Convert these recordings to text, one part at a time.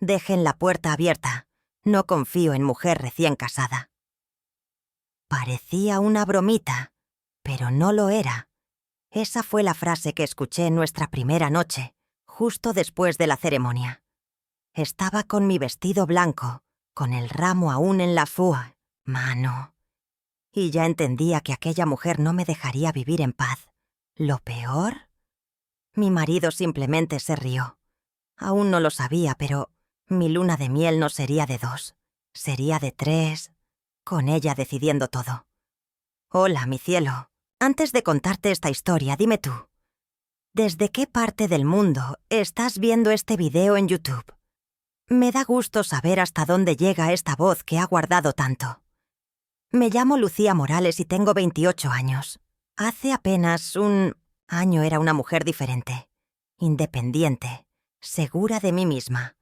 Dejen la puerta abierta. No confío en mujer recién casada. Parecía una bromita, pero no lo era. Esa fue la frase que escuché en nuestra primera noche, justo después de la ceremonia. Estaba con mi vestido blanco, con el ramo aún en la mano. Y ya entendía que aquella mujer no me dejaría vivir en paz. ¿Lo peor? Mi marido simplemente se rió. Aún no lo sabía, pero mi luna de miel no sería de 2, sería de 3, con ella decidiendo todo. Hola, mi cielo. Antes de contarte esta historia, dime tú, ¿desde qué parte del mundo estás viendo este video en YouTube? Me da gusto saber hasta dónde llega esta voz que ha guardado tanto. Me llamo Lucía Morales y tengo 28 años. Hace apenas un año era una mujer diferente, independiente, segura de mí misma,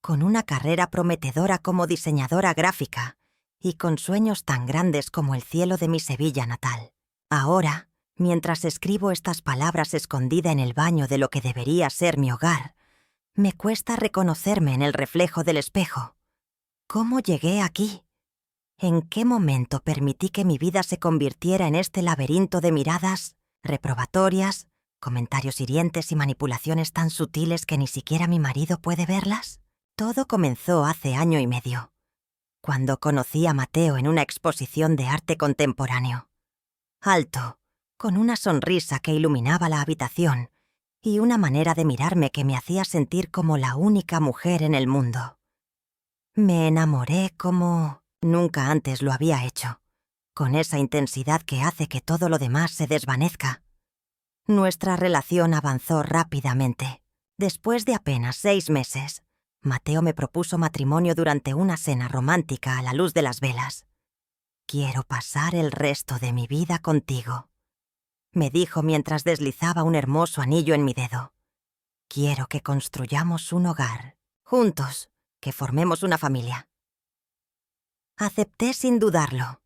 con una carrera prometedora como diseñadora gráfica y con sueños tan grandes como el cielo de mi Sevilla natal. Ahora, mientras escribo estas palabras escondida en el baño de lo que debería ser mi hogar, me cuesta reconocerme en el reflejo del espejo. ¿Cómo llegué aquí? ¿En qué momento permití que mi vida se convirtiera en este laberinto de miradas reprobatorias, comentarios hirientes y manipulaciones tan sutiles que ni siquiera mi marido puede verlas? Todo comenzó hace 1 año y medio, cuando conocí a Mateo en una exposición de arte contemporáneo. Alto, con una sonrisa que iluminaba la habitación y una manera de mirarme que me hacía sentir como la única mujer en el mundo. Me enamoré como nunca antes lo había hecho, con esa intensidad que hace que todo lo demás se desvanezca. Nuestra relación avanzó rápidamente. Después de apenas 6 meses, Mateo me propuso matrimonio durante una cena romántica a la luz de las velas. «Quiero pasar el resto de mi vida contigo», me dijo mientras deslizaba un hermoso anillo en mi dedo. «Quiero que construyamos un hogar, juntos, que formemos una familia». Acepté sin dudarlo,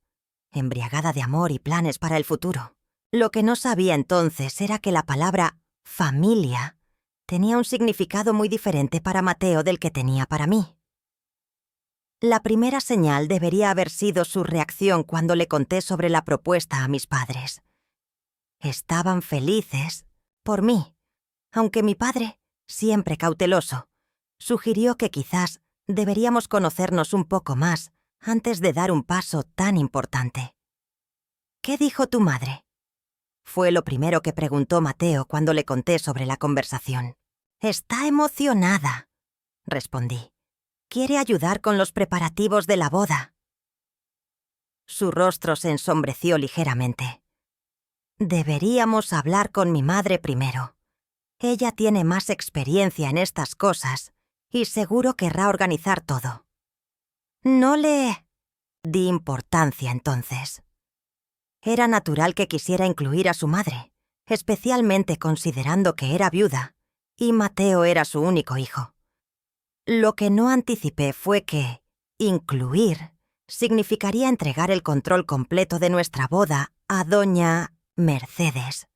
embriagada de amor y planes para el futuro. Lo que no sabía entonces era que la palabra familia tenía un significado muy diferente para Mateo del que tenía para mí. La primera señal debería haber sido su reacción cuando le conté sobre la propuesta a mis padres. Estaban felices por mí, aunque mi padre, siempre cauteloso, sugirió que quizás deberíamos conocernos un poco más antes de dar un paso tan importante. «¿Qué dijo tu madre?», fue lo primero que preguntó Mateo cuando le conté sobre la conversación. «Está emocionada», respondí. «Quiere ayudar con los preparativos de la boda». Su rostro se ensombreció ligeramente. «Deberíamos hablar con mi madre primero. Ella tiene más experiencia en estas cosas y seguro querrá organizar todo». No le di importancia entonces. Era natural que quisiera incluir a su madre, especialmente considerando que era viuda y Mateo era su único hijo. Lo que no anticipé fue que incluir significaría entregar el control completo de nuestra boda a doña Mercedes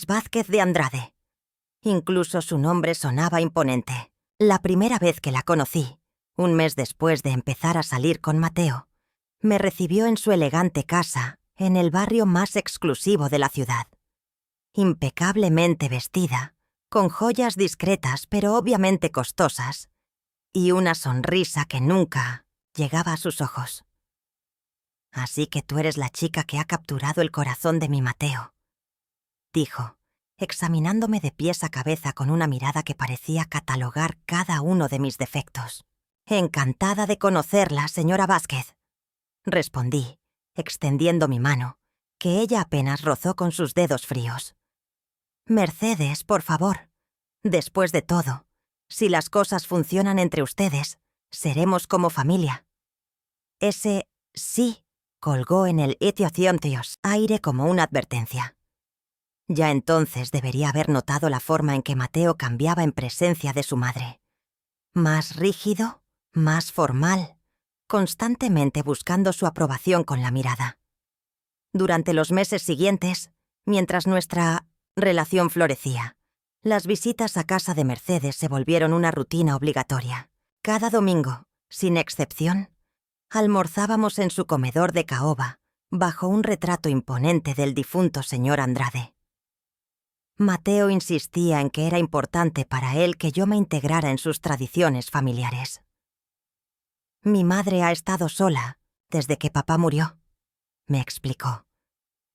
Vázquez de Andrade. Incluso su nombre sonaba imponente. La primera vez que la conocí, un mes después de empezar a salir con Mateo, me recibió en su elegante casa en el barrio más exclusivo de la ciudad. Impecablemente vestida, con joyas discretas pero obviamente costosas, y una sonrisa que nunca llegaba a sus ojos. «Así que tú eres la chica que ha capturado el corazón de mi Mateo», dijo, examinándome de pies a cabeza con una mirada que parecía catalogar cada uno de mis defectos. «Encantada de conocerla, señora Vázquez», respondí, extendiendo mi mano, que ella apenas rozó con sus dedos fríos. «Mercedes, por favor. Después de todo, si las cosas funcionan entre ustedes, seremos como familia». Ese sí colgó en el aire como una advertencia. Ya entonces debería haber notado la forma en que Mateo cambiaba en presencia de su madre. Más rígido, más formal, constantemente buscando su aprobación con la mirada. Durante los meses siguientes, mientras nuestra relación florecía, las visitas a casa de Mercedes se volvieron una rutina obligatoria. Cada domingo, sin excepción, almorzábamos en su comedor de caoba, bajo un retrato imponente del difunto señor Andrade. Mateo insistía en que era importante para él que yo me integrara en sus tradiciones familiares. Mi madre ha estado sola desde que papá murió, me explicó.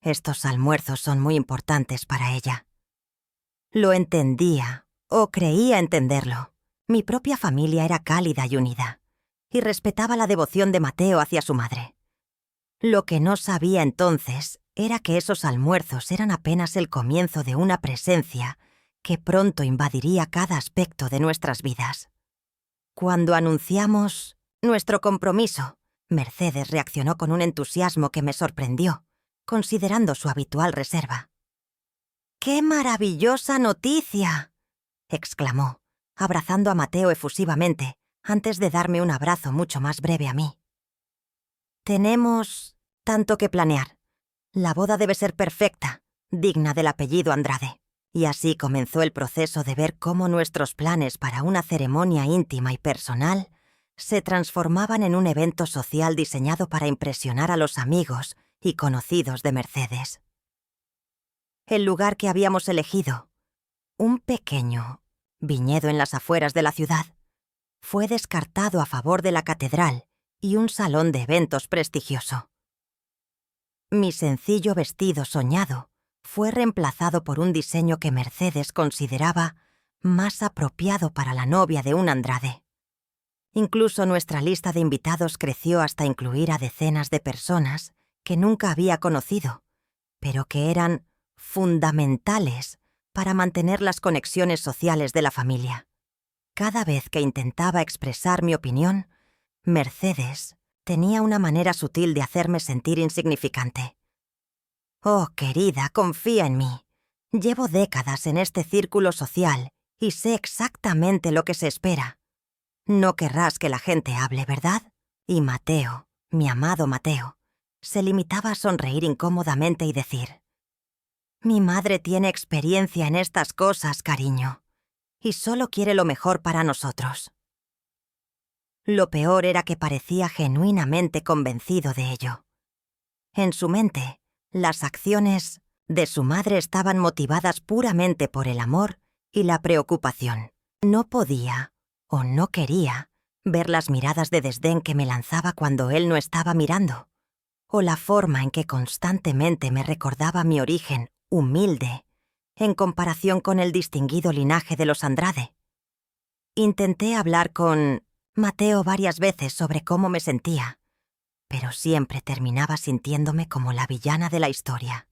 Estos almuerzos son muy importantes para ella. Lo entendía, o creía entenderlo. Mi propia familia era cálida y unida, y respetaba la devoción de Mateo hacia su madre. Lo que no sabía entonces era que esos almuerzos eran apenas el comienzo de una presencia que pronto invadiría cada aspecto de nuestras vidas. Cuando anunciamos nuestro compromiso, Mercedes reaccionó con un entusiasmo que me sorprendió, considerando su habitual reserva. ¡Qué maravillosa noticia!, exclamó, abrazando a Mateo efusivamente, antes de darme un abrazo mucho más breve a mí. Tenemos tanto que planear. La boda debe ser perfecta, digna del apellido Andrade. Y así comenzó el proceso de ver cómo nuestros planes para una ceremonia íntima y personal se transformaban en un evento social diseñado para impresionar a los amigos y conocidos de Mercedes. El lugar que habíamos elegido, un pequeño viñedo en las afueras de la ciudad, fue descartado a favor de la catedral y un salón de eventos prestigioso. Mi sencillo vestido soñado fue reemplazado por un diseño que Mercedes consideraba más apropiado para la novia de un Andrade. Incluso nuestra lista de invitados creció hasta incluir a decenas de personas que nunca había conocido, pero que eran fundamentales para mantener las conexiones sociales de la familia. Cada vez que intentaba expresar mi opinión, Mercedes tenía una manera sutil de hacerme sentir insignificante. «Oh, querida, confía en mí. Llevo décadas en este círculo social y sé exactamente lo que se espera. No querrás que la gente hable, ¿verdad?» Y Mateo, mi amado Mateo, se limitaba a sonreír incómodamente y decir: «Mi madre tiene experiencia en estas cosas, cariño, y solo quiere lo mejor para nosotros». Lo peor era que parecía genuinamente convencido de ello. En su mente, las acciones de su madre estaban motivadas puramente por el amor y la preocupación. No podía, o no quería, ver las miradas de desdén que me lanzaba cuando él no estaba mirando, o la forma en que constantemente me recordaba mi origen humilde en comparación con el distinguido linaje de los Andrade. Intenté hablar con Mateo varias veces sobre cómo me sentía, pero siempre terminaba sintiéndome como la villana de la historia.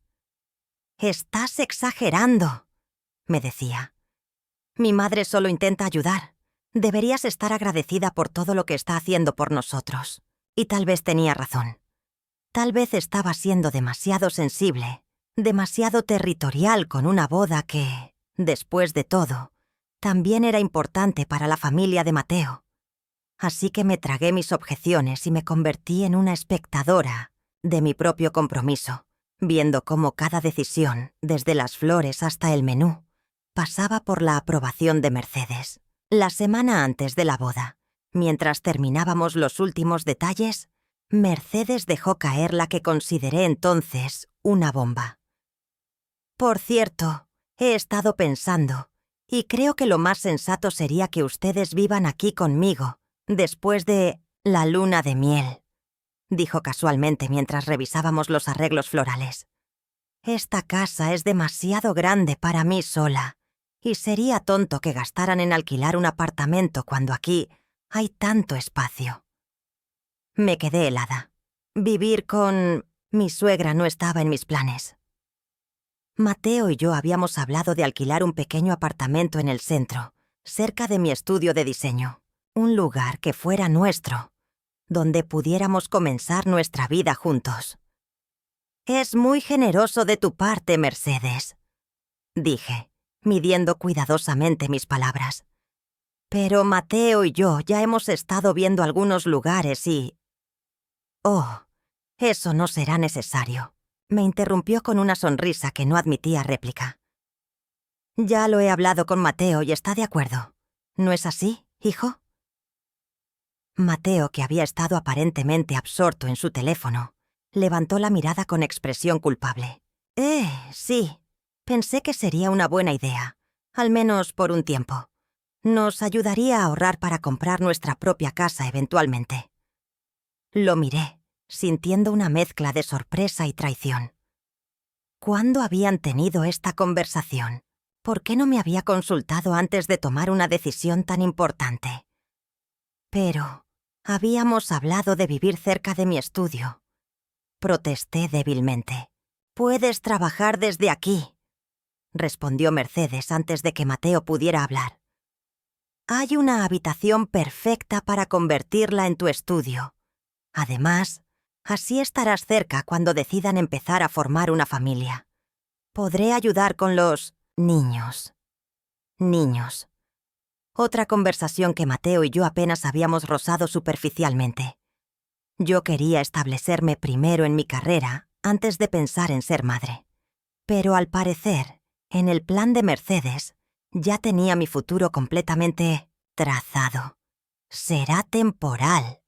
«Estás exagerando», me decía. «Mi madre solo intenta ayudar. Deberías estar agradecida por todo lo que está haciendo por nosotros». Y tal vez tenía razón. Tal vez estaba siendo demasiado sensible, demasiado territorial con una boda que, después de todo, también era importante para la familia de Mateo. Así que me tragué mis objeciones y me convertí en una espectadora de mi propio compromiso, viendo cómo cada decisión, desde las flores hasta el menú, pasaba por la aprobación de Mercedes. La semana antes de la boda, mientras terminábamos los últimos detalles, Mercedes dejó caer la que consideré entonces una bomba. «Por cierto, he estado pensando, y creo que lo más sensato sería que ustedes vivan aquí conmigo, después de la luna de miel», dijo casualmente mientras revisábamos los arreglos florales. «Esta casa es demasiado grande para mí sola, y sería tonto que gastaran en alquilar un apartamento cuando aquí hay tanto espacio». Me quedé helada. Vivir con mi suegra no estaba en mis planes. Mateo y yo habíamos hablado de alquilar un pequeño apartamento en el centro, cerca de mi estudio de diseño. Un lugar que fuera nuestro, donde pudiéramos comenzar nuestra vida juntos. «Es muy generoso de tu parte, Mercedes», dije, midiendo cuidadosamente mis palabras. «Pero Mateo y yo ya hemos estado viendo algunos lugares y...» «Oh, eso no será necesario», me interrumpió con una sonrisa que no admitía réplica. «Ya lo he hablado con Mateo y está de acuerdo. ¿No es así, hijo?» Mateo, que había estado aparentemente absorto en su teléfono, levantó la mirada con expresión culpable. Sí. Pensé que sería una buena idea, al menos por un tiempo. Nos ayudaría a ahorrar para comprar nuestra propia casa eventualmente. Lo miré, sintiendo una mezcla de sorpresa y traición. ¿Cuándo habían tenido esta conversación? ¿Por qué no me había consultado antes de tomar una decisión tan importante? Pero habíamos hablado de vivir cerca de mi estudio. Protesté débilmente. «Puedes trabajar desde aquí», respondió Mercedes antes de que Mateo pudiera hablar. «Hay una habitación perfecta para convertirla en tu estudio. Además, así estarás cerca cuando decidan empezar a formar una familia. Podré ayudar con los niños». Niños. Otra conversación que Mateo y yo apenas habíamos rozado superficialmente. Yo quería establecerme primero en mi carrera antes de pensar en ser madre. Pero al parecer, en el plan de Mercedes, ya tenía mi futuro completamente trazado. «Será temporal»,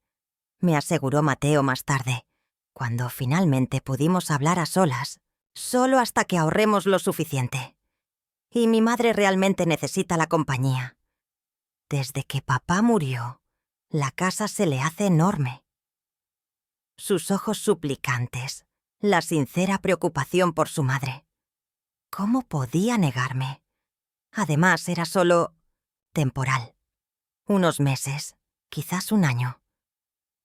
me aseguró Mateo más tarde, cuando finalmente pudimos hablar a solas, solo hasta que ahorremos lo suficiente. Y mi madre realmente necesita la compañía. Desde que papá murió, la casa se le hace enorme. Sus ojos suplicantes, la sincera preocupación por su madre. ¿Cómo podía negarme? Además, era solo temporal. Unos meses, quizás un año.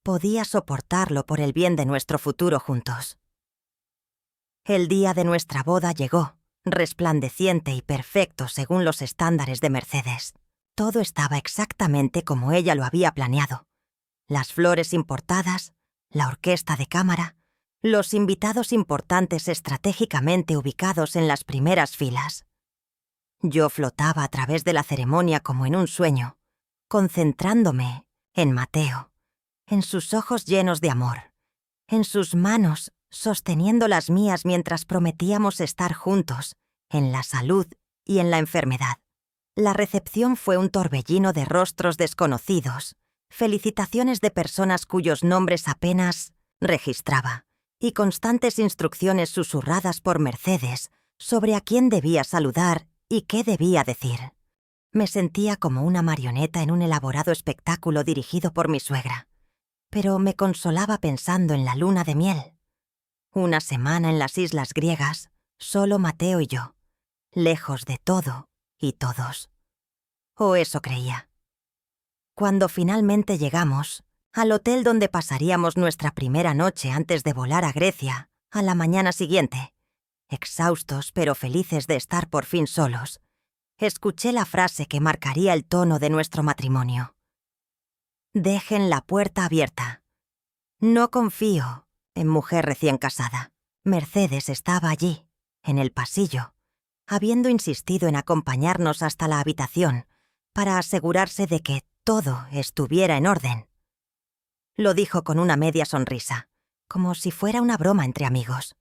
Podía soportarlo por el bien de nuestro futuro juntos. El día de nuestra boda llegó, resplandeciente y perfecto según los estándares de Mercedes. Todo estaba exactamente como ella lo había planeado. Las flores importadas, la orquesta de cámara, los invitados importantes estratégicamente ubicados en las primeras filas. Yo flotaba a través de la ceremonia como en un sueño, concentrándome en Mateo, en sus ojos llenos de amor, en sus manos sosteniendo las mías mientras prometíamos estar juntos, en la salud y en la enfermedad. La recepción fue un torbellino de rostros desconocidos, felicitaciones de personas cuyos nombres apenas registraba, y constantes instrucciones susurradas por Mercedes sobre a quién debía saludar y qué debía decir. Me sentía como una marioneta en un elaborado espectáculo dirigido por mi suegra, pero me consolaba pensando en la luna de miel. Una semana en las islas griegas, solo Mateo y yo, lejos de todo y todos. O eso creía. Cuando finalmente llegamos al hotel donde pasaríamos nuestra primera noche antes de volar a Grecia, a la mañana siguiente, exhaustos pero felices de estar por fin solos, escuché la frase que marcaría el tono de nuestro matrimonio. «Dejen la puerta abierta». No confío en mujer recién casada. Mercedes estaba allí, en el pasillo, habiendo insistido en acompañarnos hasta la habitación para asegurarse de que todo estuviera en orden. Lo dijo con una media sonrisa, como si fuera una broma entre amigos.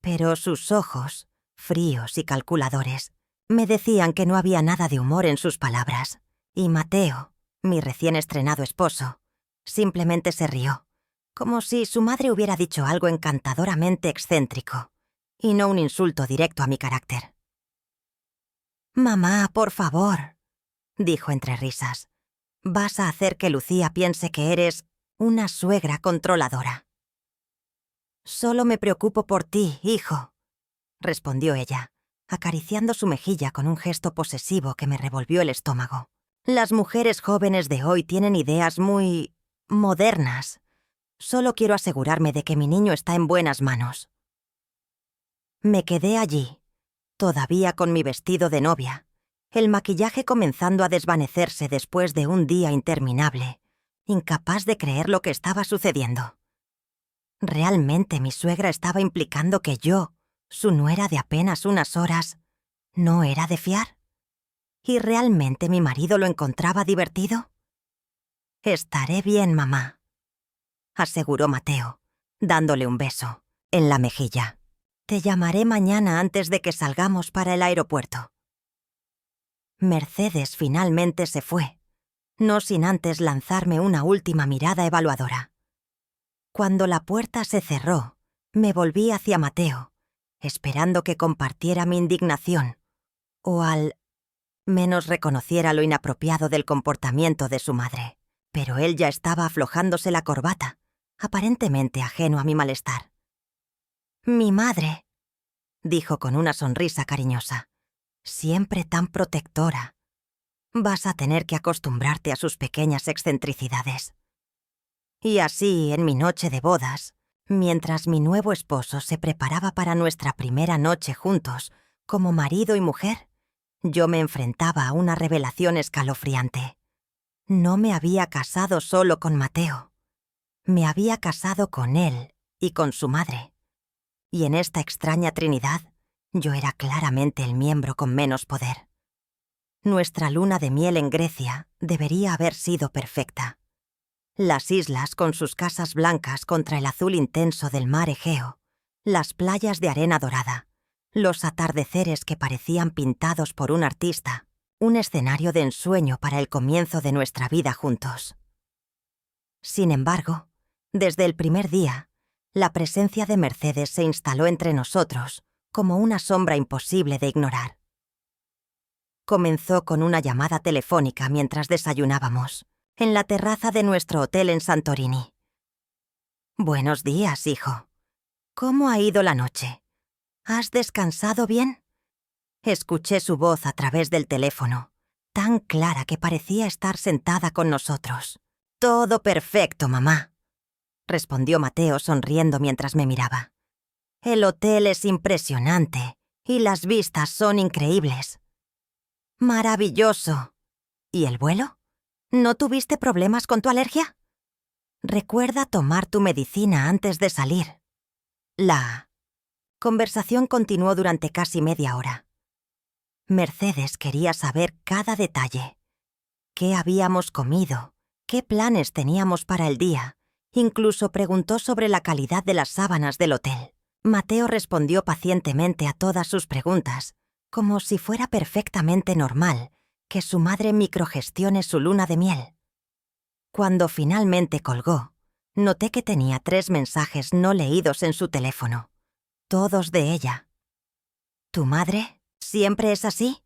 Pero sus ojos, fríos y calculadores, me decían que no había nada de humor en sus palabras, y Mateo, mi recién estrenado esposo, simplemente se rió, como si su madre hubiera dicho algo encantadoramente excéntrico, y no un insulto directo a mi carácter. «Mamá, por favor», dijo entre risas, «vas a hacer que Lucía piense que eres una suegra controladora». «Solo me preocupo por ti, hijo», respondió ella, acariciando su mejilla con un gesto posesivo que me revolvió el estómago. «Las mujeres jóvenes de hoy tienen ideas muy modernas. Solo quiero asegurarme de que mi niño está en buenas manos». Me quedé allí, todavía con mi vestido de novia, el maquillaje comenzando a desvanecerse después de un día interminable, incapaz de creer lo que estaba sucediendo. ¿Realmente mi suegra estaba implicando que yo, su nuera de apenas unas horas, no era de fiar? ¿Y realmente mi marido lo encontraba divertido? «Estaré bien, mamá», aseguró Mateo, dándole un beso en la mejilla. «Te llamaré mañana antes de que salgamos para el aeropuerto». Mercedes finalmente se fue. no sin antes lanzarme una última mirada evaluadora. Cuando la puerta se cerró, me volví hacia Mateo, esperando que compartiera mi indignación, o al menos reconociera lo inapropiado del comportamiento de su madre. Pero él ya estaba aflojándose la corbata, aparentemente ajeno a mi malestar. «Mi madre», dijo con una sonrisa cariñosa, «siempre tan protectora. Vas a tener que acostumbrarte a sus pequeñas excentricidades». Y así, en mi noche de bodas, mientras mi nuevo esposo se preparaba para nuestra primera noche juntos, como marido y mujer, yo me enfrentaba a una revelación escalofriante. No me había casado solo con Mateo. Me había casado con él y con su madre. Y en esta extraña trinidad, yo era claramente el miembro con menos poder. Nuestra luna de miel en Grecia debería haber sido perfecta. Las islas con sus casas blancas contra el azul intenso del mar Egeo, las playas de arena dorada, los atardeceres que parecían pintados por un artista, un escenario de ensueño para el comienzo de nuestra vida juntos. Sin embargo, desde el primer día, la presencia de Mercedes se instaló entre nosotros como una sombra imposible de ignorar. Comenzó con una llamada telefónica mientras desayunábamos, en la terraza de nuestro hotel en Santorini. «Buenos días, hijo. ¿Cómo ha ido la noche? ¿Has descansado bien?». Escuché su voz a través del teléfono, tan clara que parecía estar sentada con nosotros. «Todo perfecto, mamá», respondió Mateo sonriendo mientras me miraba. «El hotel es impresionante y las vistas son increíbles». «Maravilloso. ¿Y el vuelo? ¿No tuviste problemas con tu alergia? Recuerda tomar tu medicina antes de salir». La conversación continuó durante casi media hora. Mercedes quería saber cada detalle. ¿Qué habíamos comido? ¿Qué planes teníamos para el día? Incluso preguntó sobre la calidad de las sábanas del hotel. Mateo respondió pacientemente a todas sus preguntas, como si fuera perfectamente normal que su madre microgestione su luna de miel. Cuando finalmente colgó, noté que tenía 3 mensajes no leídos en su teléfono, todos de ella. «¿Tu madre siempre es así?»,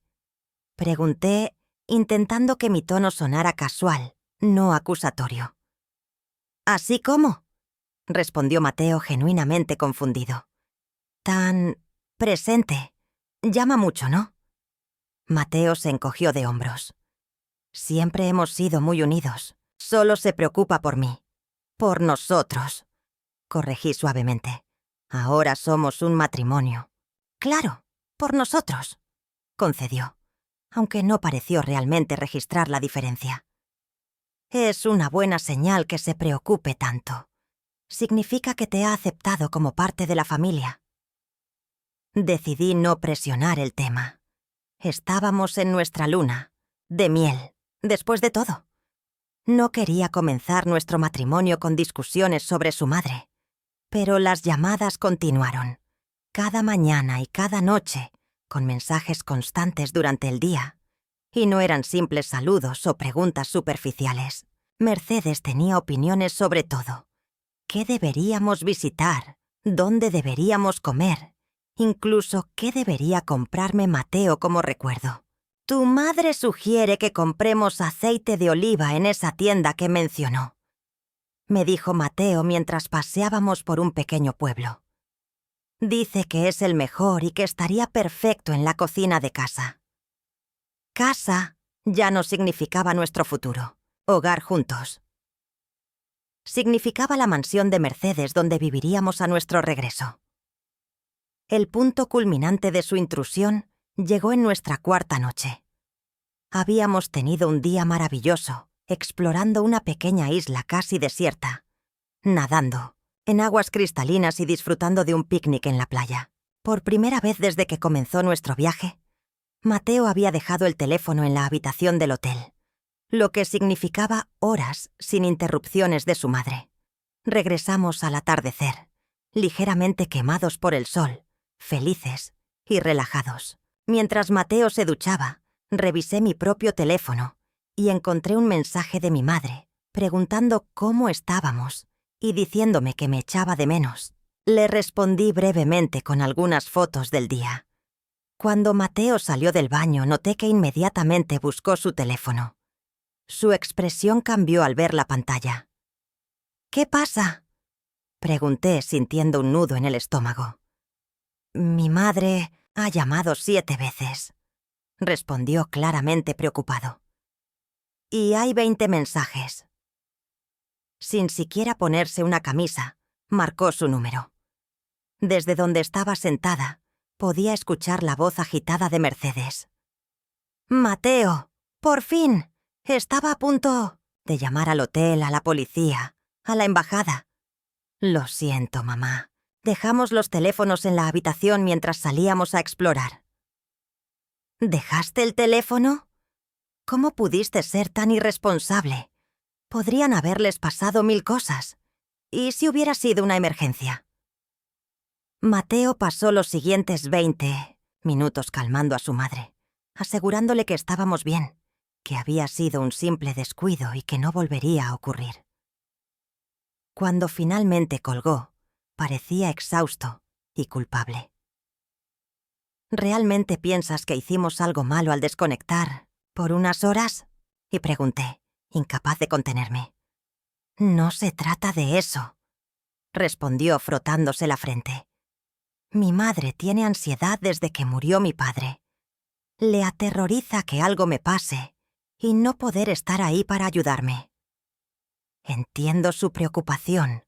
pregunté, intentando que mi tono sonara casual, no acusatorio. «¿Así cómo?», respondió Mateo genuinamente confundido. «Tan presente. Llama mucho, ¿no?». Mateo se encogió de hombros. «Siempre hemos sido muy unidos. Solo se preocupa por mí. Por nosotros», corregí suavemente. «Ahora somos un matrimonio». «Claro, por nosotros», concedió, aunque no pareció realmente registrar la diferencia. «Es una buena señal que se preocupe tanto. Significa que te ha aceptado como parte de la familia». Decidí no presionar el tema. Estábamos en nuestra luna, de miel, después de todo. No quería comenzar nuestro matrimonio con discusiones sobre su madre, pero las llamadas continuaron, cada mañana y cada noche, con mensajes constantes durante el día, y no eran simples saludos o preguntas superficiales. Mercedes tenía opiniones sobre todo. ¿Qué deberíamos visitar? ¿Dónde deberíamos comer? Incluso qué debería comprarme Mateo como recuerdo. «Tu madre sugiere que compremos aceite de oliva en esa tienda que mencionó», me dijo Mateo mientras paseábamos por un pequeño pueblo. «Dice que es el mejor y que estaría perfecto en la cocina de casa». Casa ya no significaba nuestro futuro, hogar juntos. Significaba la mansión de Mercedes donde viviríamos a nuestro regreso. El punto culminante de su intrusión llegó en nuestra 4ª noche. Habíamos tenido un día maravilloso, explorando una pequeña isla casi desierta, nadando, en aguas cristalinas y disfrutando de un picnic en la playa. Por primera vez desde que comenzó nuestro viaje, Mateo había dejado el teléfono en la habitación del hotel, lo que significaba horas sin interrupciones de su madre. Regresamos al atardecer, ligeramente quemados por el sol, felices y relajados. Mientras Mateo se duchaba, revisé mi propio teléfono y encontré un mensaje de mi madre preguntando cómo estábamos y diciéndome que me echaba de menos. Le respondí brevemente con algunas fotos del día. Cuando Mateo salió del baño, noté que inmediatamente buscó su teléfono. Su expresión cambió al ver la pantalla. «¿Qué pasa?», pregunté sintiendo un nudo en el estómago. «Mi madre ha llamado 7 veces», respondió claramente preocupado. «Y hay 20 mensajes». Sin siquiera ponerse una camisa, marcó su número. Desde donde estaba sentada, podía escuchar la voz agitada de Mercedes. «Mateo, por fin. Estaba a punto de llamar al hotel, a la policía, a la embajada». «Lo siento, mamá. Dejamos los teléfonos en la habitación mientras salíamos a explorar». «¿Dejaste el teléfono? ¿Cómo pudiste ser tan irresponsable? Podrían haberles pasado 1000 cosas. ¿Y si hubiera sido una emergencia?». Mateo pasó los siguientes 20 minutos calmando a su madre, asegurándole que estábamos bien, que había sido un simple descuido y que no volvería a ocurrir. Cuando finalmente colgó, parecía exhausto y culpable. «¿Realmente piensas que hicimos algo malo al desconectar por unas horas?», y pregunté, incapaz de contenerme. «No se trata de eso», respondió frotándose la frente. «Mi madre tiene ansiedad desde que murió mi padre. Le aterroriza que algo me pase y no poder estar ahí para ayudarme. Entiendo su preocupación,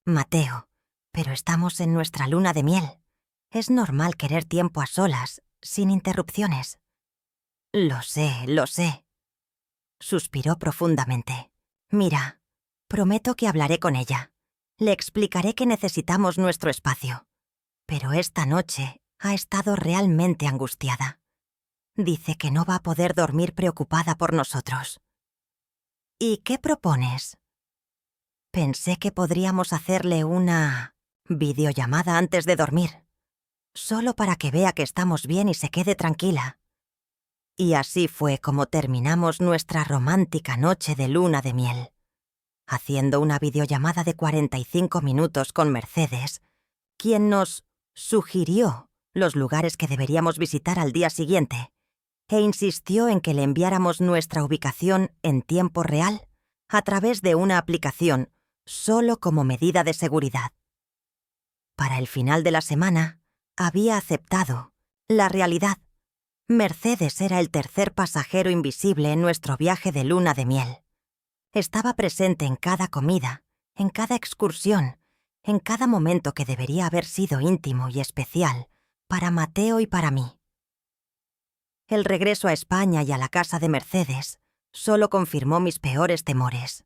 Mateo, pero estamos en nuestra luna de miel. Es normal querer tiempo a solas, sin interrupciones». Lo sé», suspiró profundamente. «Mira, prometo que hablaré con ella. Le explicaré que necesitamos nuestro espacio. Pero esta noche ha estado realmente angustiada. Dice que no va a poder dormir preocupada por nosotros». «¿Y qué propones?». «Pensé que podríamos hacerle una videollamada antes de dormir, solo para que vea que estamos bien y se quede tranquila». Y así fue como terminamos nuestra romántica noche de luna de miel, haciendo una videollamada de 45 minutos con Mercedes, quien nos sugirió los lugares que deberíamos visitar al día siguiente, e insistió en que le enviáramos nuestra ubicación en tiempo real a través de una aplicación, solo como medida de seguridad. Para el final de la semana, había aceptado la realidad. Mercedes era el tercer pasajero invisible en nuestro viaje de luna de miel. Estaba presente en cada comida, en cada excursión, en cada momento que debería haber sido íntimo y especial para Mateo y para mí. El regreso a España y a la casa de Mercedes solo confirmó mis peores temores.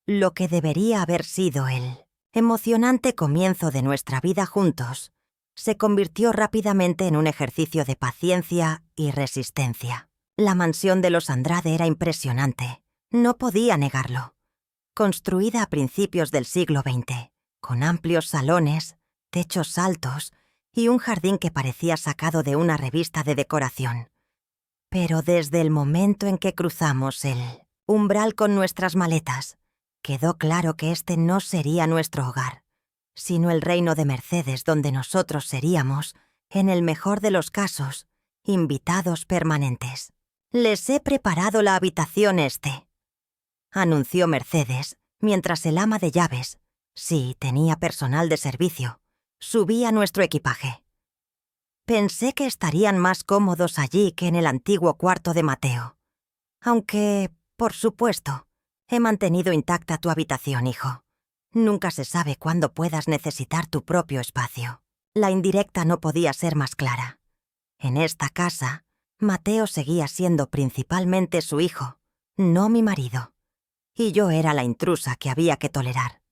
Lo que debería haber sido el emocionante comienzo de nuestra vida juntos se convirtió rápidamente en un ejercicio de paciencia y resistencia. La mansión de los Andrade era impresionante, no podía negarlo. Construida a principios del siglo XX, con amplios salones, techos altos y un jardín que parecía sacado de una revista de decoración. Pero desde el momento en que cruzamos el umbral con nuestras maletas, quedó claro que este no sería nuestro hogar, sino el reino de Mercedes, donde nosotros seríamos, en el mejor de los casos, invitados permanentes. «Les he preparado la habitación anunció Mercedes, mientras el ama de llaves, sí, tenía personal de servicio, subía nuestro equipaje. Pensé que estarían más cómodos allí que en el antiguo cuarto de Mateo. Aunque, por supuesto, he mantenido intacta tu habitación, hijo. Nunca se sabe cuándo puedas necesitar tu propio espacio». La indirecta no podía ser más clara. En esta casa, Mateo seguía siendo principalmente su hijo, no mi marido, y yo era la intrusa que había que tolerar.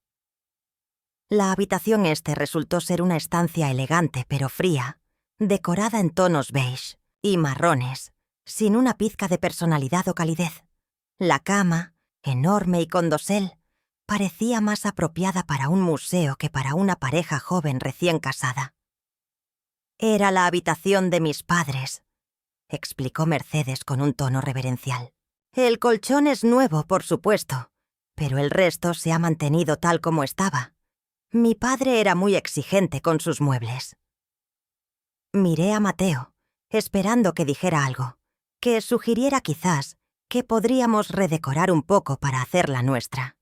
La habitación resultó ser una estancia elegante pero fría, decorada en tonos beige y marrones, sin una pizca de personalidad o calidez. La cama, enorme y con dosel, parecía más apropiada para un museo que para una pareja joven recién casada. «Era la habitación de mis padres», explicó Mercedes con un tono reverencial. El colchón es nuevo, por supuesto, pero el resto se ha mantenido tal como estaba. Mi padre era muy exigente con sus muebles. Miré a Mateo, esperando que dijera algo, que sugiriera quizás que podríamos redecorar un poco para hacerla nuestra.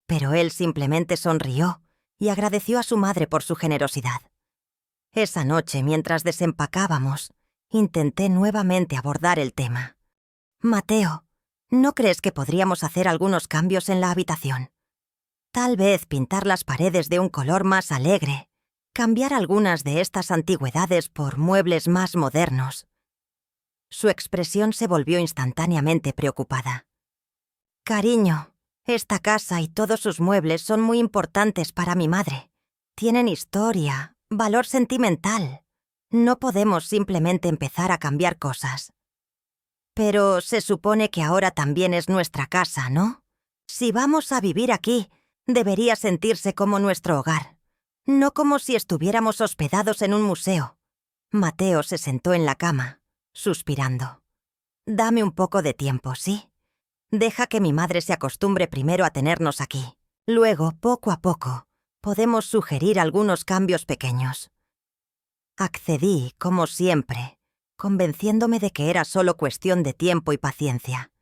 Pero él simplemente sonrió y agradeció a su madre por su generosidad. Esa noche, mientras desempacábamos, intenté nuevamente abordar el tema. Mateo, ¿no crees que podríamos hacer algunos cambios en la habitación? Tal vez pintar las paredes de un color más alegre, cambiar algunas de estas antigüedades por muebles más modernos. Su expresión se volvió instantáneamente preocupada. Cariño, esta casa y todos sus muebles son muy importantes para mi madre. Tienen historia, valor sentimental. No podemos simplemente empezar a cambiar cosas. Pero se supone que ahora también es nuestra casa, ¿no? Si vamos a vivir aquí, debería sentirse como nuestro hogar, no como si estuviéramos hospedados en un museo. Mateo se sentó en la cama, suspirando. Dame un poco de tiempo, ¿sí? Deja que mi madre se acostumbre primero a tenernos aquí. Luego, poco a poco, podemos sugerir algunos cambios pequeños. Accedí, como siempre, convenciéndome de que era solo cuestión de tiempo y paciencia,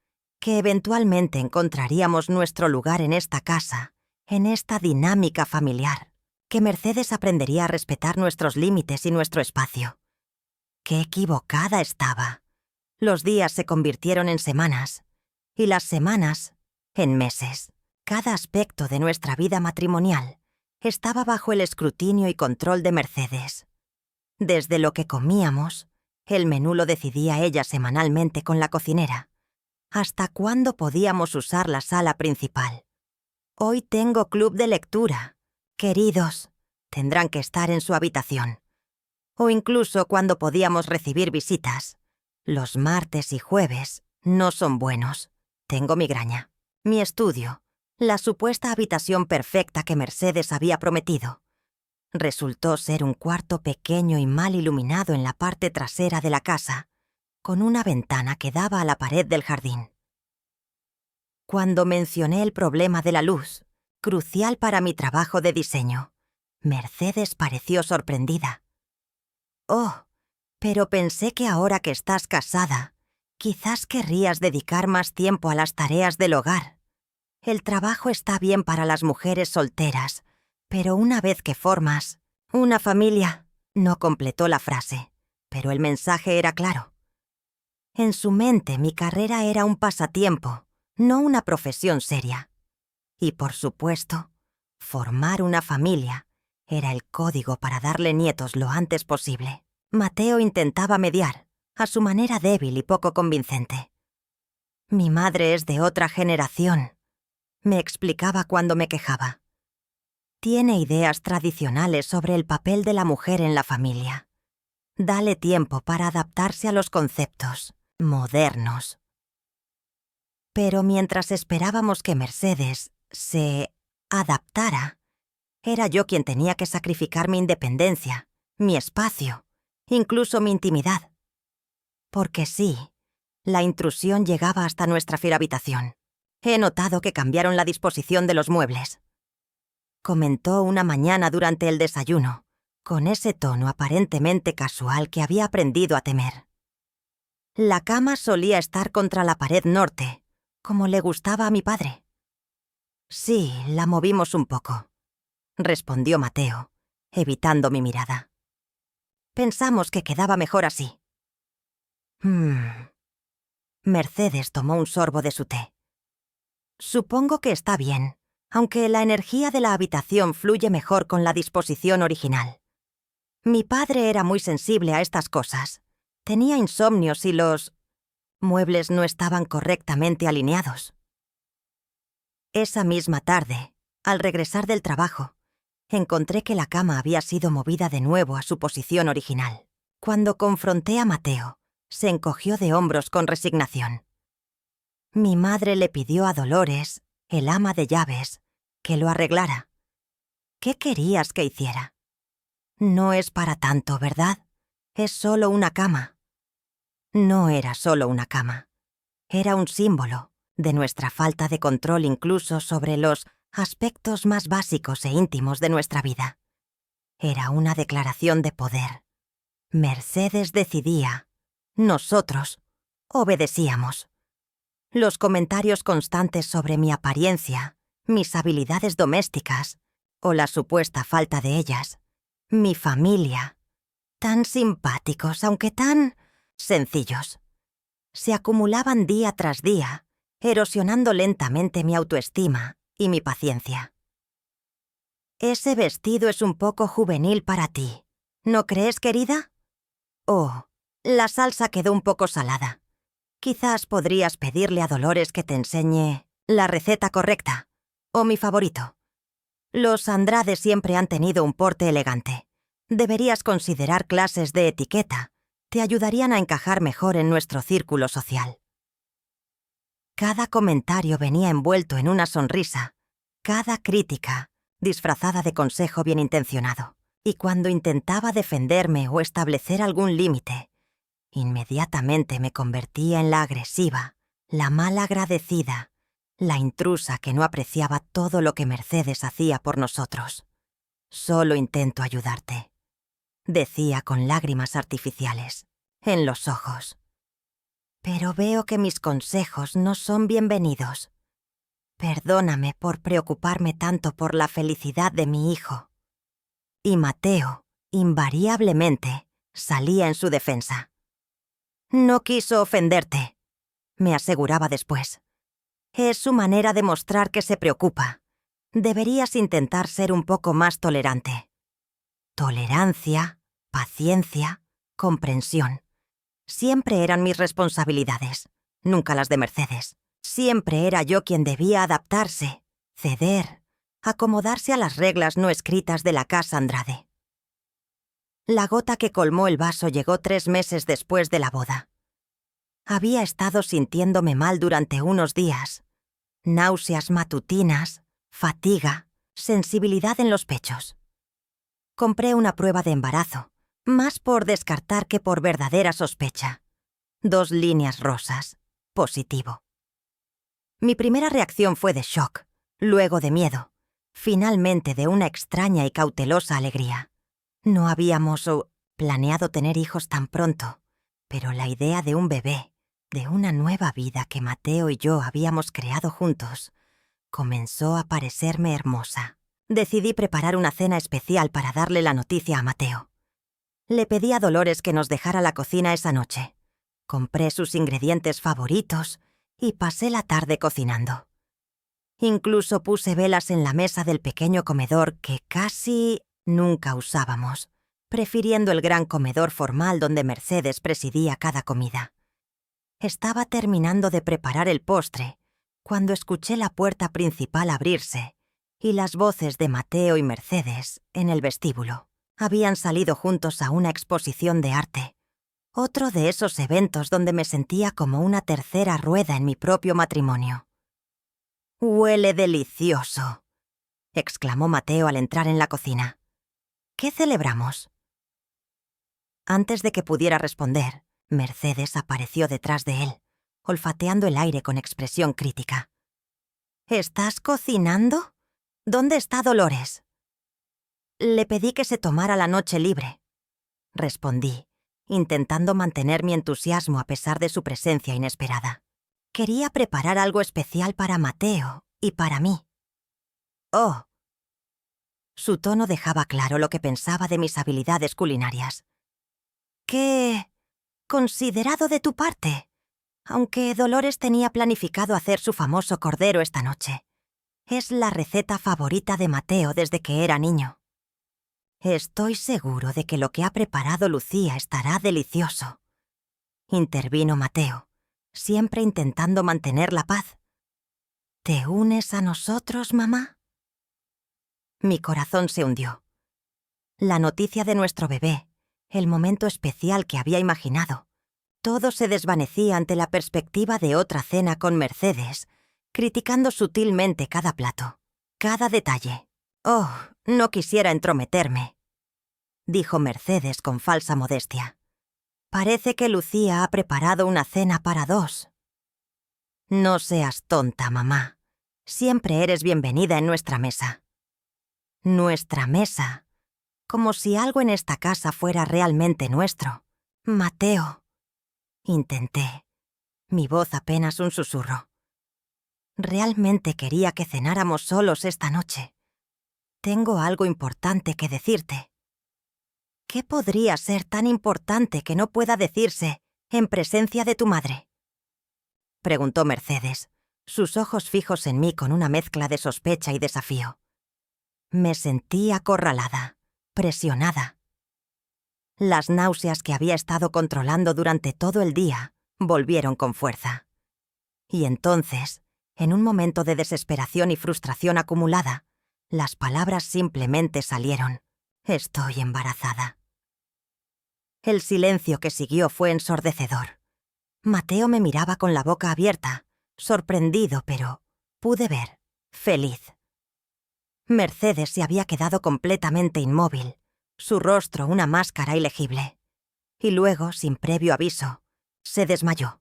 que eventualmente encontraríamos nuestro lugar en esta casa, en esta dinámica familiar, que Mercedes aprendería a respetar nuestros límites y nuestro espacio. ¡Qué equivocada estaba! Los días se convirtieron en semanas, y las semanas en meses. Cada aspecto de nuestra vida matrimonial estaba bajo el escrutinio y control de Mercedes. Desde lo que comíamos, el menú lo decidía ella semanalmente con la cocinera, hasta cuándo podíamos usar la sala principal. Hoy tengo club de lectura. Queridos, tendrán que estar en su habitación. O incluso cuando podíamos recibir visitas. Los martes y jueves no son buenos. Tengo migraña. Mi estudio, la supuesta habitación perfecta que Mercedes había prometido, resultó ser un cuarto pequeño y mal iluminado en la parte trasera de la casa, con una ventana que daba a la pared del jardín. Cuando mencioné el problema de la luz, crucial para mi trabajo de diseño, Mercedes pareció sorprendida. Oh, pero pensé que ahora que estás casada, quizás querrías dedicar más tiempo a las tareas del hogar. El trabajo está bien para las mujeres solteras, pero una vez que formas una familia, no completó la frase, pero el mensaje era claro. En su mente, mi carrera era un pasatiempo, no una profesión seria. Y por supuesto, formar una familia era el código para darle nietos lo antes posible. Mateo intentaba mediar, a su manera débil y poco convincente. Mi madre es de otra generación, me explicaba cuando me quejaba. Tiene ideas tradicionales sobre el papel de la mujer en la familia. Dale tiempo para adaptarse a los conceptos modernos. Pero mientras esperábamos que Mercedes se adaptara, era yo quien tenía que sacrificar mi independencia, mi espacio, incluso mi intimidad. Porque sí, la intrusión llegaba hasta nuestra fiera habitación. He notado que cambiaron la disposición de los muebles, comentó una mañana durante el desayuno, con ese tono aparentemente casual que había aprendido a temer. La cama solía estar contra la pared norte, como le gustaba a mi padre. Sí, la movimos un poco, respondió Mateo, evitando mi mirada. Pensamos que quedaba mejor así. Mercedes tomó un sorbo de su té. Supongo que está bien, aunque la energía de la habitación fluye mejor con la disposición original. Mi padre era muy sensible a estas cosas. Tenía insomnios y los muebles no estaban correctamente alineados. Esa misma tarde, al regresar del trabajo, encontré que la cama había sido movida de nuevo a su posición original. Cuando confronté a Mateo, se encogió de hombros con resignación. Mi madre le pidió a Dolores, el ama de llaves, que lo arreglara. ¿Qué querías que hiciera? No es para tanto, ¿verdad? Es solo una cama. No era solo una cama. Era un símbolo de nuestra falta de control incluso sobre los aspectos más básicos e íntimos de nuestra vida. Era una declaración de poder. Mercedes decidía. Nosotros obedecíamos. Los comentarios constantes sobre mi apariencia, mis habilidades domésticas o la supuesta falta de ellas, mi familia, tan simpáticos aunque tan sencillos, se acumulaban día tras día, erosionando lentamente mi autoestima y mi paciencia. Ese vestido es un poco juvenil para ti, ¿no crees, querida? Oh, la salsa quedó un poco salada. Quizás podrías pedirle a Dolores que te enseñe la receta correcta, o mi favorito. Los Andrade siempre han tenido un porte elegante. Deberías considerar clases de etiqueta. Te ayudarían a encajar mejor en nuestro círculo social. Cada comentario venía envuelto en una sonrisa, cada crítica disfrazada de consejo bien intencionado. Y cuando intentaba defenderme o establecer algún límite, inmediatamente me convertía en la agresiva, la mal agradecida, la intrusa que no apreciaba todo lo que Mercedes hacía por nosotros. Solo intento ayudarte, decía con lágrimas artificiales en los ojos. Pero veo que mis consejos no son bienvenidos. Perdóname por preocuparme tanto por la felicidad de mi hijo. Y Mateo, invariablemente, salía en su defensa. No quiso ofenderte, me aseguraba después. Es su manera de mostrar que se preocupa. Deberías intentar ser un poco más tolerante. Tolerancia, paciencia, comprensión. Siempre eran mis responsabilidades, nunca las de Mercedes. Siempre era yo quien debía adaptarse, ceder, acomodarse a las reglas no escritas de la casa Andrade. La gota que colmó el vaso llegó 3 meses después de la boda. Había estado sintiéndome mal durante unos días. Náuseas matutinas, fatiga, sensibilidad en los pechos. Compré una prueba de embarazo, más por descartar que por verdadera sospecha. 2 líneas rosas, positivo. Mi primera reacción fue de shock, luego de miedo, finalmente de una extraña y cautelosa alegría. No habíamos planeado tener hijos tan pronto, pero la idea de un bebé, de una nueva vida que Mateo y yo habíamos creado juntos, comenzó a parecerme hermosa. Decidí preparar una cena especial para darle la noticia a Mateo. Le pedí a Dolores que nos dejara la cocina esa noche. Compré sus ingredientes favoritos y pasé la tarde cocinando. Incluso puse velas en la mesa del pequeño comedor que casi nunca usábamos, prefiriendo el gran comedor formal donde Mercedes presidía cada comida. Estaba terminando de preparar el postre cuando escuché la puerta principal abrirse y las voces de Mateo y Mercedes en el vestíbulo. Habían salido juntos a una exposición de arte, otro de esos eventos donde me sentía como una tercera rueda en mi propio matrimonio. «Huele delicioso», exclamó Mateo al entrar en la cocina. «¿Qué celebramos?» Antes de que pudiera responder, Mercedes apareció detrás de él, olfateando el aire con expresión crítica. «¿Estás cocinando? ¿Dónde está Dolores?» «Le pedí que se tomara la noche libre», respondí, intentando mantener mi entusiasmo a pesar de su presencia inesperada. Quería preparar algo especial para Mateo y para mí. «Oh». Su tono dejaba claro lo que pensaba de mis habilidades culinarias. «Qué considerado de tu parte, aunque Dolores tenía planificado hacer su famoso cordero esta noche. Es la receta favorita de Mateo desde que era niño. Estoy seguro de que lo que ha preparado Lucía estará delicioso», intervino Mateo, siempre intentando mantener la paz. «¿Te unes a nosotros, mamá?» Mi corazón se hundió. La noticia de nuestro bebé, el momento especial que había imaginado, todo se desvanecía ante la perspectiva de otra cena con Mercedes, criticando sutilmente cada plato, cada detalle. «Oh, no quisiera entrometerme», dijo Mercedes con falsa modestia. «Parece que Lucía ha preparado una cena para 2. No seas tonta, mamá. Siempre eres bienvenida en nuestra mesa. Nuestra mesa. Como si algo en esta casa fuera realmente nuestro. Mateo. Intenté. Mi voz apenas un susurro. Realmente quería que cenáramos solos esta noche. Tengo algo importante que decirte. ¿Qué podría ser tan importante que no pueda decirse en presencia de tu madre? Preguntó Mercedes, sus ojos fijos en mí con una mezcla de sospecha y desafío. Me sentí acorralada, presionada. Las náuseas que había estado controlando durante todo el día volvieron con fuerza. Y entonces, en un momento de desesperación y frustración acumulada, las palabras simplemente salieron. Estoy embarazada. El silencio que siguió fue ensordecedor. Mateo me miraba con la boca abierta, sorprendido, pero pude ver, feliz. Mercedes se había quedado completamente inmóvil, su rostro una máscara ilegible. Y luego, sin previo aviso, se desmayó.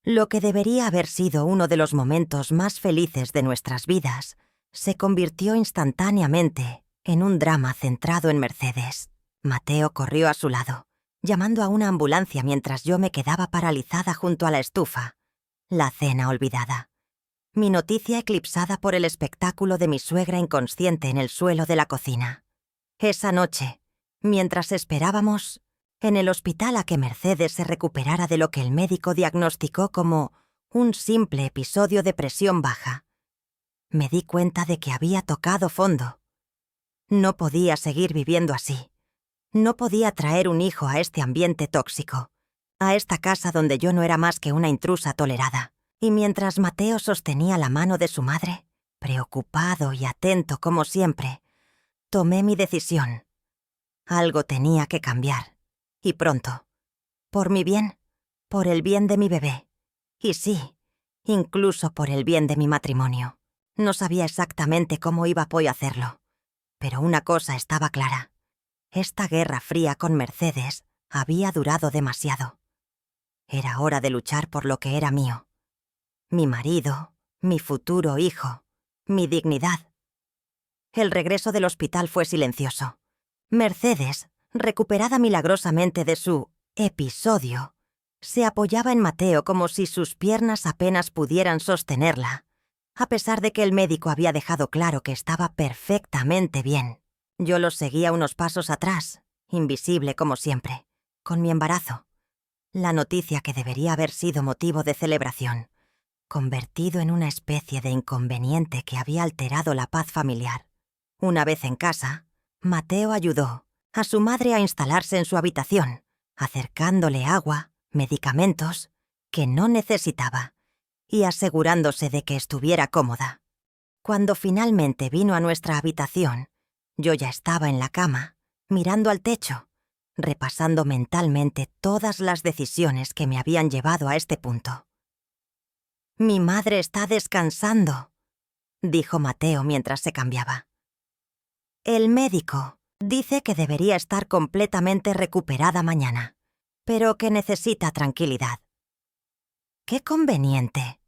Lo que debería haber sido uno de los momentos más felices de nuestras vidas se convirtió instantáneamente en un drama centrado en Mercedes. Mateo corrió a su lado, llamando a una ambulancia mientras yo me quedaba paralizada junto a la estufa. La cena olvidada. Mi noticia eclipsada por el espectáculo de mi suegra inconsciente en el suelo de la cocina. Esa noche, mientras esperábamos en el hospital a que Mercedes se recuperara de lo que el médico diagnosticó como un simple episodio de presión baja, me di cuenta de que había tocado fondo. No podía seguir viviendo así. No podía traer un hijo a este ambiente tóxico, a esta casa donde yo no era más que una intrusa tolerada. Y mientras Mateo sostenía la mano de su madre, preocupado y atento como siempre, tomé mi decisión. Algo tenía que cambiar. Y pronto. Por mi bien, por el bien de mi bebé. Y sí, incluso por el bien de mi matrimonio. No sabía exactamente cómo iba a hacerlo. Pero una cosa estaba clara. Esta guerra fría con Mercedes había durado demasiado. Era hora de luchar por lo que era mío. Mi marido, mi futuro hijo, mi dignidad. El regreso del hospital fue silencioso. Mercedes, recuperada milagrosamente de su episodio, se apoyaba en Mateo como si sus piernas apenas pudieran sostenerla, a pesar de que el médico había dejado claro que estaba perfectamente bien. Yo los seguía unos pasos atrás, invisible como siempre, con mi embarazo. La noticia que debería haber sido motivo de celebración, convertido en una especie de inconveniente que había alterado la paz familiar. Una vez en casa, Mateo ayudó a su madre a instalarse en su habitación, acercándole agua, medicamentos, que no necesitaba, y asegurándose de que estuviera cómoda. Cuando finalmente vino a nuestra habitación, yo ya estaba en la cama, mirando al techo, repasando mentalmente todas las decisiones que me habían llevado a este punto. «Mi madre está descansando», dijo Mateo mientras se cambiaba. «El médico dice que debería estar completamente recuperada mañana, pero que necesita tranquilidad». «Qué conveniente»,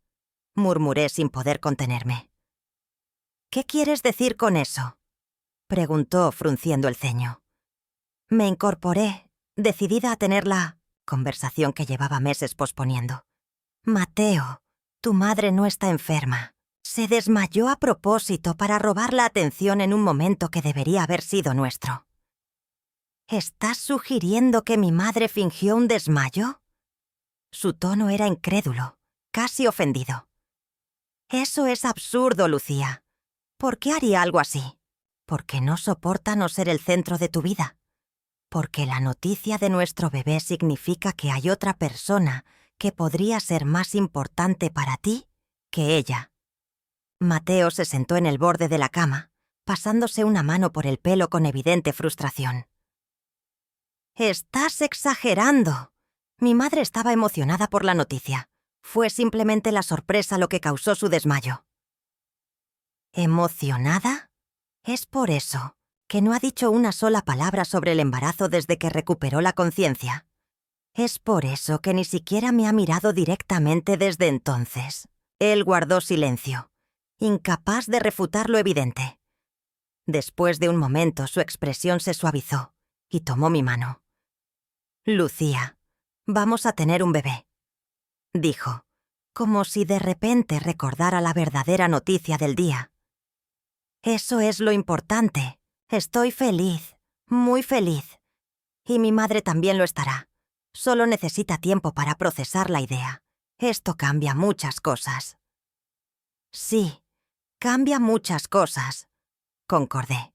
murmuré sin poder contenerme. «¿Qué quieres decir con eso?», preguntó frunciendo el ceño. Me incorporé, decidida a tener la conversación que llevaba meses posponiendo. «Mateo, tu madre no está enferma. Se desmayó a propósito para robar la atención en un momento que debería haber sido nuestro». «¿Estás sugiriendo que mi madre fingió un desmayo?». Su tono era incrédulo, casi ofendido. «Eso es absurdo, Lucía. ¿Por qué haría algo así? Porque no soporta no ser el centro de tu vida. Porque la noticia de nuestro bebé significa que hay otra persona que podría ser más importante para ti que ella». Mateo se sentó en el borde de la cama, pasándose una mano por el pelo con evidente frustración. «Estás exagerando». Mi madre estaba emocionada por la noticia. Fue simplemente la sorpresa lo que causó su desmayo. ¿Emocionada? Es por eso que no ha dicho una sola palabra sobre el embarazo desde que recuperó la conciencia. Es por eso que ni siquiera me ha mirado directamente desde entonces. Él guardó silencio, incapaz de refutar lo evidente. Después de un momento su expresión se suavizó y tomó mi mano. «Lucía, vamos a tener un bebé», dijo, como si de repente recordara la verdadera noticia del día. «Eso es lo importante. Estoy feliz, muy feliz. Y mi madre también lo estará. Solo necesita tiempo para procesar la idea. Esto cambia muchas cosas». «Sí, cambia muchas cosas», concordé.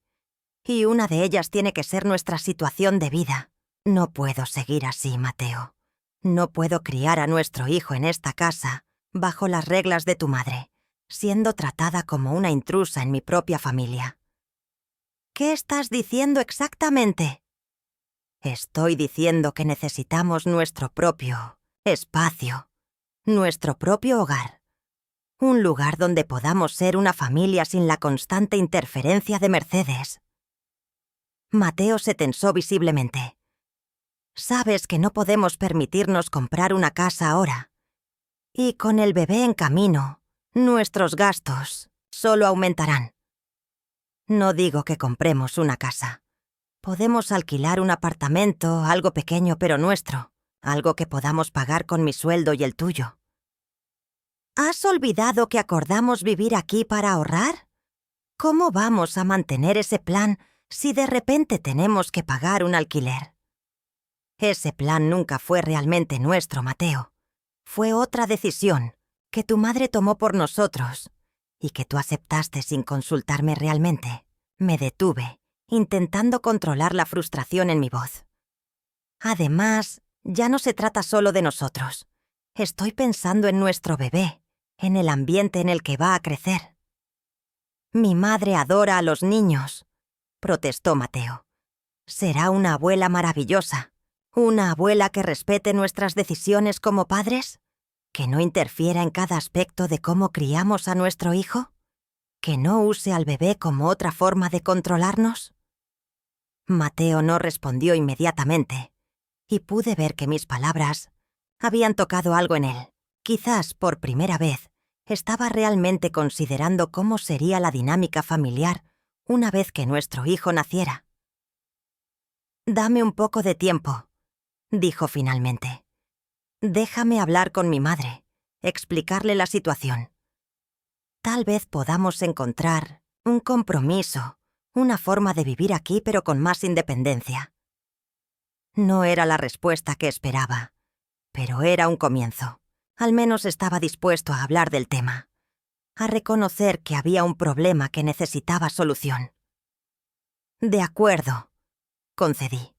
«Y una de ellas tiene que ser nuestra situación de vida. No puedo seguir así, Mateo. No puedo criar a nuestro hijo en esta casa, bajo las reglas de tu madre, siendo tratada como una intrusa en mi propia familia». «¿Qué estás diciendo exactamente?» «Estoy diciendo que necesitamos nuestro propio espacio, nuestro propio hogar. Un lugar donde podamos ser una familia sin la constante interferencia de Mercedes». Mateo se tensó visiblemente. «Sabes que no podemos permitirnos comprar una casa ahora. Y con el bebé en camino, nuestros gastos solo aumentarán. No digo que compremos una casa. Podemos alquilar un apartamento, algo pequeño pero nuestro, algo que podamos pagar con mi sueldo y el tuyo». ¿Has olvidado que acordamos vivir aquí para ahorrar? ¿Cómo vamos a mantener ese plan si de repente tenemos que pagar un alquiler? Ese plan nunca fue realmente nuestro, Mateo. Fue otra decisión que tu madre tomó por nosotros y que tú aceptaste sin consultarme realmente. Me detuve, intentando controlar la frustración en mi voz. Además, ya no se trata solo de nosotros. Estoy pensando en nuestro bebé, en el ambiente en el que va a crecer. «Mi madre adora a los niños», protestó Mateo. «Será una abuela maravillosa, una abuela que respete nuestras decisiones como padres, que no interfiera en cada aspecto de cómo criamos a nuestro hijo, que no use al bebé como otra forma de controlarnos». Mateo no respondió inmediatamente, y pude ver que mis palabras habían tocado algo en él. Quizás por primera vez estaba realmente considerando cómo sería la dinámica familiar una vez que nuestro hijo naciera. «Dame un poco de tiempo», dijo finalmente. «Déjame hablar con mi madre, explicarle la situación. Tal vez podamos encontrar un compromiso, una forma de vivir aquí pero con más independencia». No era la respuesta que esperaba, pero era un comienzo. Al menos estaba dispuesto a hablar del tema, a reconocer que había un problema que necesitaba solución. «De acuerdo», concedí.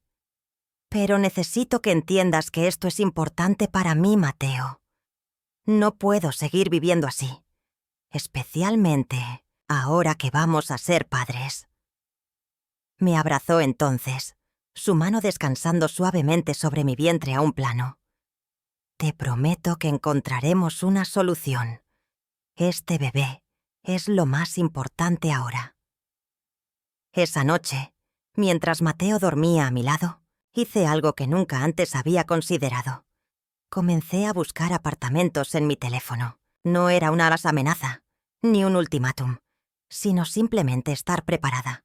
«Pero necesito que entiendas que esto es importante para mí, Mateo. No puedo seguir viviendo así, especialmente ahora que vamos a ser padres». Me abrazó entonces, su mano descansando suavemente sobre mi vientre a un plano. «Te prometo que encontraremos una solución. Este bebé es lo más importante ahora». Esa noche, mientras Mateo dormía a mi lado, hice algo que nunca antes había considerado. Comencé a buscar apartamentos en mi teléfono. No era una amenaza, ni un ultimátum, sino simplemente estar preparada.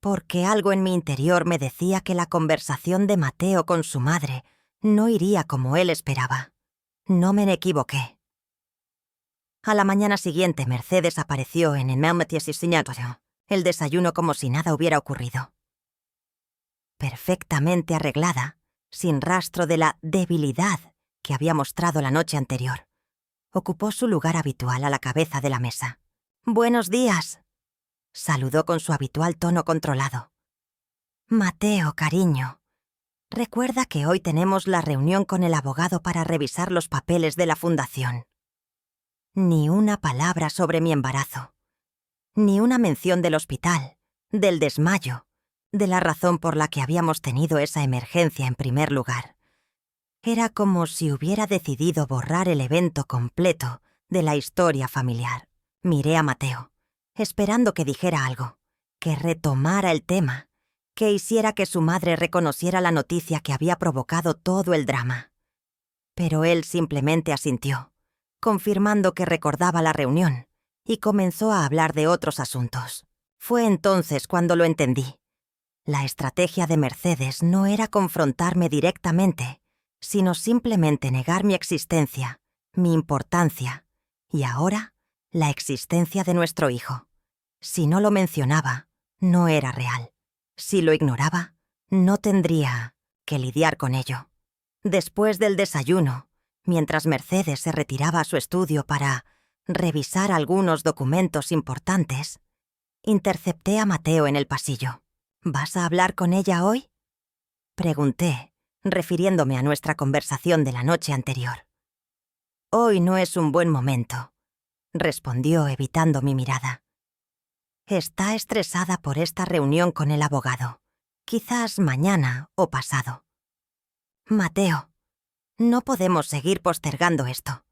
Porque algo en mi interior me decía que la conversación de Mateo con su madre no iría como él esperaba. No me equivoqué. A la mañana siguiente, Mercedes apareció en el Signature, el desayuno como si nada hubiera ocurrido. Perfectamente arreglada, sin rastro de la debilidad que había mostrado la noche anterior, ocupó su lugar habitual a la cabeza de la mesa. «Buenos días», saludó con su habitual tono controlado. «Mateo, cariño, recuerda que hoy tenemos la reunión con el abogado para revisar los papeles de la fundación». Ni una palabra sobre mi embarazo, ni una mención del hospital, del desmayo, de la razón por la que habíamos tenido esa emergencia en primer lugar. Era como si hubiera decidido borrar el evento completo de la historia familiar. Miré a Mateo, esperando que dijera algo, que retomara el tema, que hiciera que su madre reconociera la noticia que había provocado todo el drama. Pero él simplemente asintió, confirmando que recordaba la reunión, y comenzó a hablar de otros asuntos. Fue entonces cuando lo entendí. La estrategia de Mercedes no era confrontarme directamente, sino simplemente negar mi existencia, mi importancia, y ahora, la existencia de nuestro hijo. Si no lo mencionaba, no era real. Si lo ignoraba, no tendría que lidiar con ello. Después del desayuno, mientras Mercedes se retiraba a su estudio para revisar algunos documentos importantes, intercepté a Mateo en el pasillo. ¿Vas a hablar con ella hoy?, pregunté, refiriéndome a nuestra conversación de la noche anterior. Hoy no es un buen momento, respondió evitando mi mirada. Está estresada por esta reunión con el abogado. Quizás mañana o pasado. Mateo, no podemos seguir postergando esto.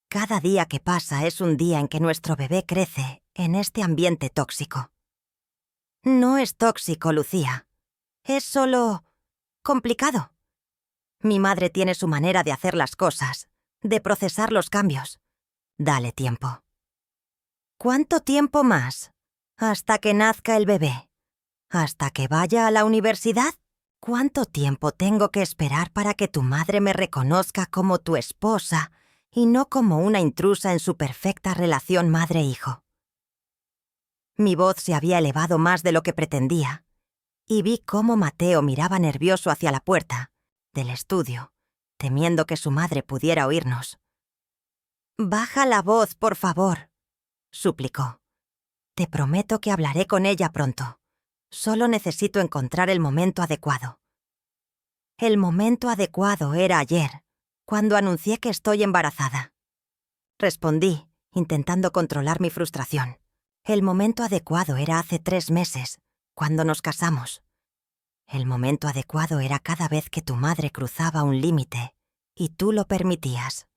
Cada día que pasa es un día en que nuestro bebé crece en este ambiente tóxico. No es tóxico, Lucía. Es solo complicado. Mi madre tiene su manera de hacer las cosas, de procesar los cambios. Dale tiempo. ¿Cuánto tiempo más? ¿Hasta que nazca el bebé? ¿Hasta que vaya a la universidad? ¿Cuánto tiempo tengo que esperar para que tu madre me reconozca como tu esposa y no como una intrusa en su perfecta relación madre-hijo? Mi voz se había elevado más de lo que pretendía, y vi cómo Mateo miraba nervioso hacia la puerta del estudio, temiendo que su madre pudiera oírnos. «Baja la voz, por favor», suplicó. «Te prometo que hablaré con ella pronto. Solo necesito encontrar el momento adecuado». El momento adecuado era ayer, cuando anuncié que estoy embarazada. Respondí, intentando controlar mi frustración. El momento adecuado era hace 3 meses, cuando nos casamos. El momento adecuado era cada vez que tu madre cruzaba un límite y tú lo permitías.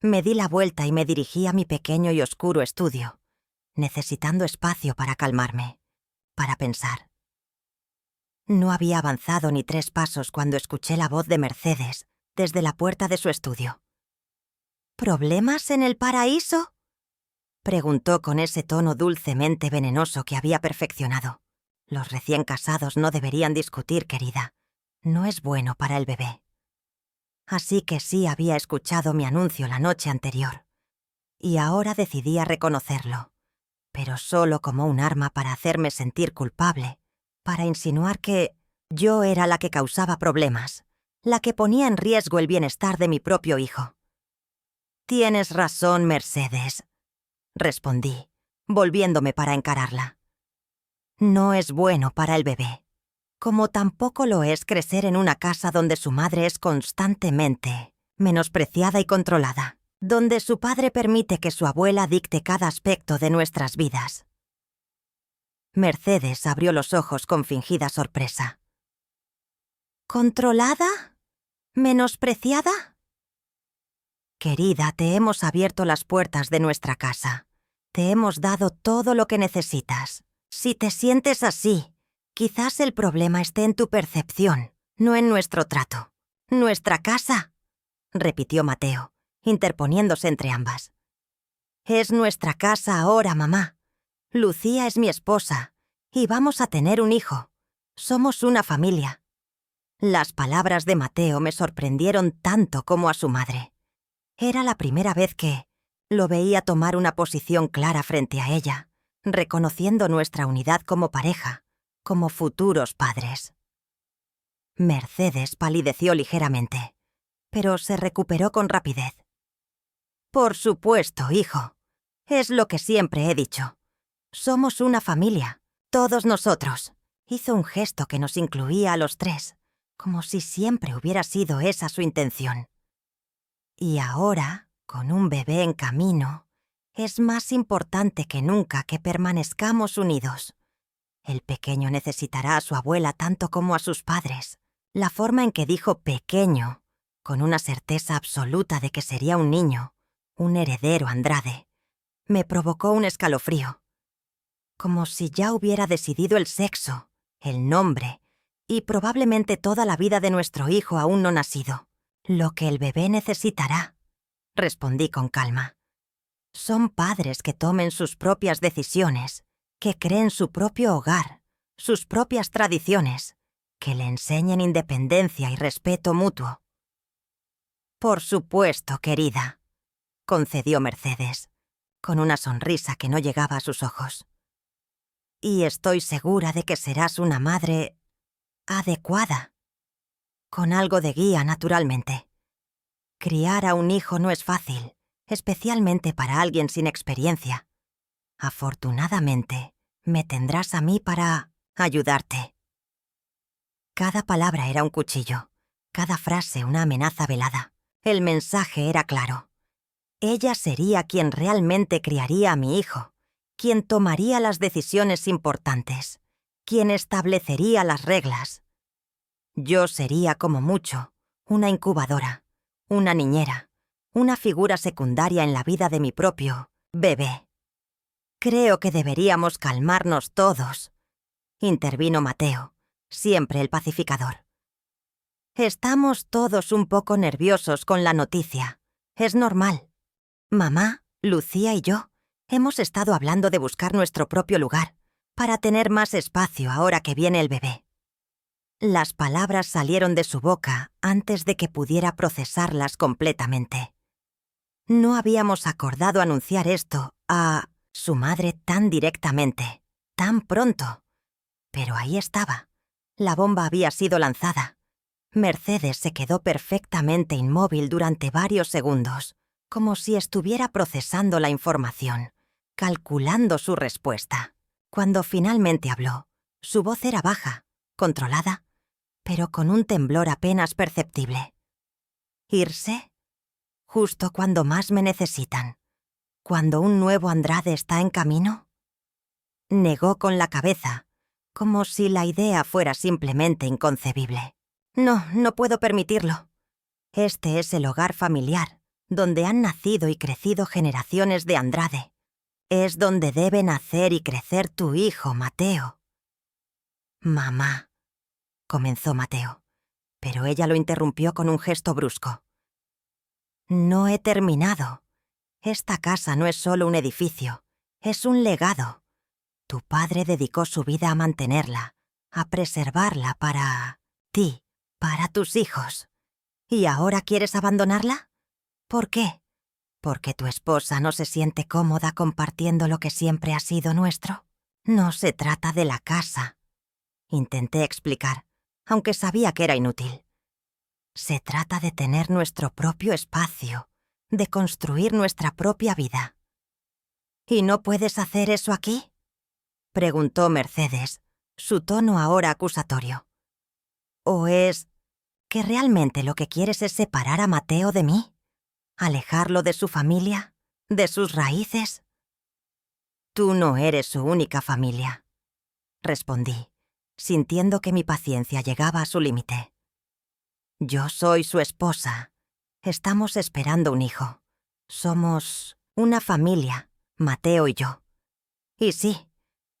Me di la vuelta y me dirigí a mi pequeño y oscuro estudio, necesitando espacio para calmarme, para pensar. No había avanzado ni 3 pasos cuando escuché la voz de Mercedes desde la puerta de su estudio. ¿Problemas en el paraíso?, preguntó con ese tono dulcemente venenoso que había perfeccionado. Los recién casados no deberían discutir, querida. No es bueno para el bebé. Así que sí había escuchado mi anuncio la noche anterior. Y ahora decidí reconocerlo, pero solo como un arma para hacerme sentir culpable, para insinuar que yo era la que causaba problemas, la que ponía en riesgo el bienestar de mi propio hijo. «Tienes razón, Mercedes», respondí, volviéndome para encararla. «No es bueno para el bebé, como tampoco lo es crecer en una casa donde su madre es constantemente menospreciada y controlada, donde su padre permite que su abuela dicte cada aspecto de nuestras vidas». Mercedes abrió los ojos con fingida sorpresa. ¿Controlada? ¿Menospreciada? Querida, te hemos abierto las puertas de nuestra casa. Te hemos dado todo lo que necesitas. Si te sientes así, quizás el problema esté en tu percepción, no en nuestro trato. «¿Nuestra casa?», repitió Mateo, interponiéndose entre ambas. «Es nuestra casa ahora, mamá. Lucía es mi esposa, y vamos a tener un hijo. Somos una familia». Las palabras de Mateo me sorprendieron tanto como a su madre. Era la primera vez que lo veía tomar una posición clara frente a ella, reconociendo nuestra unidad como pareja, como futuros padres. Mercedes palideció ligeramente, pero se recuperó con rapidez. «Por supuesto, hijo. Es lo que siempre he dicho. Somos una familia, todos nosotros». Hizo un gesto que nos incluía a los 3, como si siempre hubiera sido esa su intención. Y ahora, con un bebé en camino, es más importante que nunca que permanezcamos unidos. El pequeño necesitará a su abuela tanto como a sus padres. La forma en que dijo «pequeño», con una certeza absoluta de que sería un niño, un heredero Andrade, me provocó un escalofrío. Como si ya hubiera decidido el sexo el nombre y probablemente toda la vida de nuestro hijo aún no nacido. Lo que el bebé necesitará, respondí con calma. Son padres que tomen sus propias decisiones, que creen su propio hogar, sus propias tradiciones, que le enseñen independencia y respeto mutuo. Por supuesto, querida, concedió Mercedes, con una sonrisa que no llegaba a sus ojos. Y estoy segura de que serás una madre adecuada, con algo de guía, naturalmente. Criar a un hijo no es fácil, especialmente para alguien sin experiencia. Afortunadamente, me tendrás a mí para ayudarte. Cada palabra era un cuchillo, cada frase una amenaza velada. El mensaje era claro. Ella sería quien realmente criaría a mi hijo, quien tomaría las decisiones importantes, quien establecería las reglas. Yo sería, como mucho, una incubadora, una niñera, una figura secundaria en la vida de mi propio bebé. Creo que deberíamos calmarnos todos, intervino Mateo, siempre el pacificador. Estamos todos un poco nerviosos con la noticia. Es normal. Mamá, Lucía y yo hemos estado hablando de buscar nuestro propio lugar, para tener más espacio ahora que viene el bebé. Las palabras salieron de su boca antes de que pudiera procesarlas completamente. No habíamos acordado anunciar esto a su madre tan directamente, tan pronto. Pero ahí estaba. La bomba había sido lanzada. Mercedes se quedó perfectamente inmóvil durante varios segundos, como si estuviera procesando la información, calculando su respuesta. Cuando finalmente habló, su voz era baja, controlada, pero con un temblor apenas perceptible. ¿Irse? Justo cuando más me necesitan. ¿Cuando un nuevo Andrade está en camino? Negó con la cabeza, como si la idea fuera simplemente inconcebible. No puedo permitirlo. Este es el hogar familiar, donde han nacido y crecido generaciones de Andrade. Es donde debe nacer y crecer tu hijo, Mateo. Mamá, comenzó Mateo, pero ella lo interrumpió con un gesto brusco. No he terminado. Esta casa no es solo un edificio, es un legado. Tu padre dedicó su vida a mantenerla, a preservarla para ti, para tus hijos. ¿Y ahora quieres abandonarla? ¿Por qué? ¿Porque tu esposa no se siente cómoda compartiendo lo que siempre ha sido nuestro? No se trata de la casa. Intenté explicar, aunque sabía que era inútil. Se trata de tener nuestro propio espacio, de construir nuestra propia vida. ¿Y no puedes hacer eso aquí?, preguntó Mercedes, su tono ahora acusatorio. ¿O es que realmente lo que quieres es separar a Mateo de mí? ¿Alejarlo de su familia? ¿De sus raíces? Tú no eres su única familia, respondí, sintiendo que mi paciencia llegaba a su límite. Yo soy su esposa. Estamos esperando un hijo. Somos una familia, Mateo y yo. Y sí,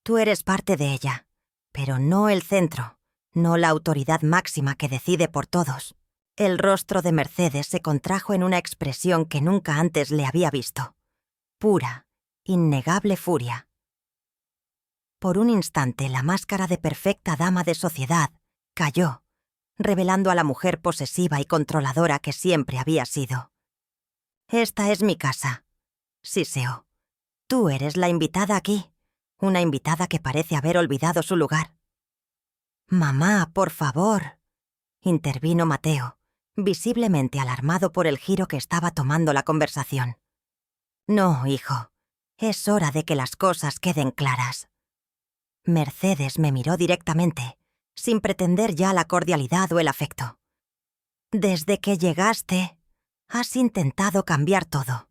tú eres parte de ella, pero no el centro, no la autoridad máxima que decide por todos. El rostro de Mercedes se contrajo en una expresión que nunca antes le había visto. Pura, innegable furia. Por un instante, la máscara de perfecta dama de sociedad cayó, revelando a la mujer posesiva y controladora que siempre había sido. «Esta es mi casa», siseó. «Tú eres la invitada aquí, una invitada que parece haber olvidado su lugar». «Mamá, por favor», intervino Mateo, visiblemente alarmado por el giro que estaba tomando la conversación. «No, hijo, es hora de que las cosas queden claras». Mercedes me miró directamente, sin pretender ya la cordialidad o el afecto. «Desde que llegaste, has intentado cambiar todo.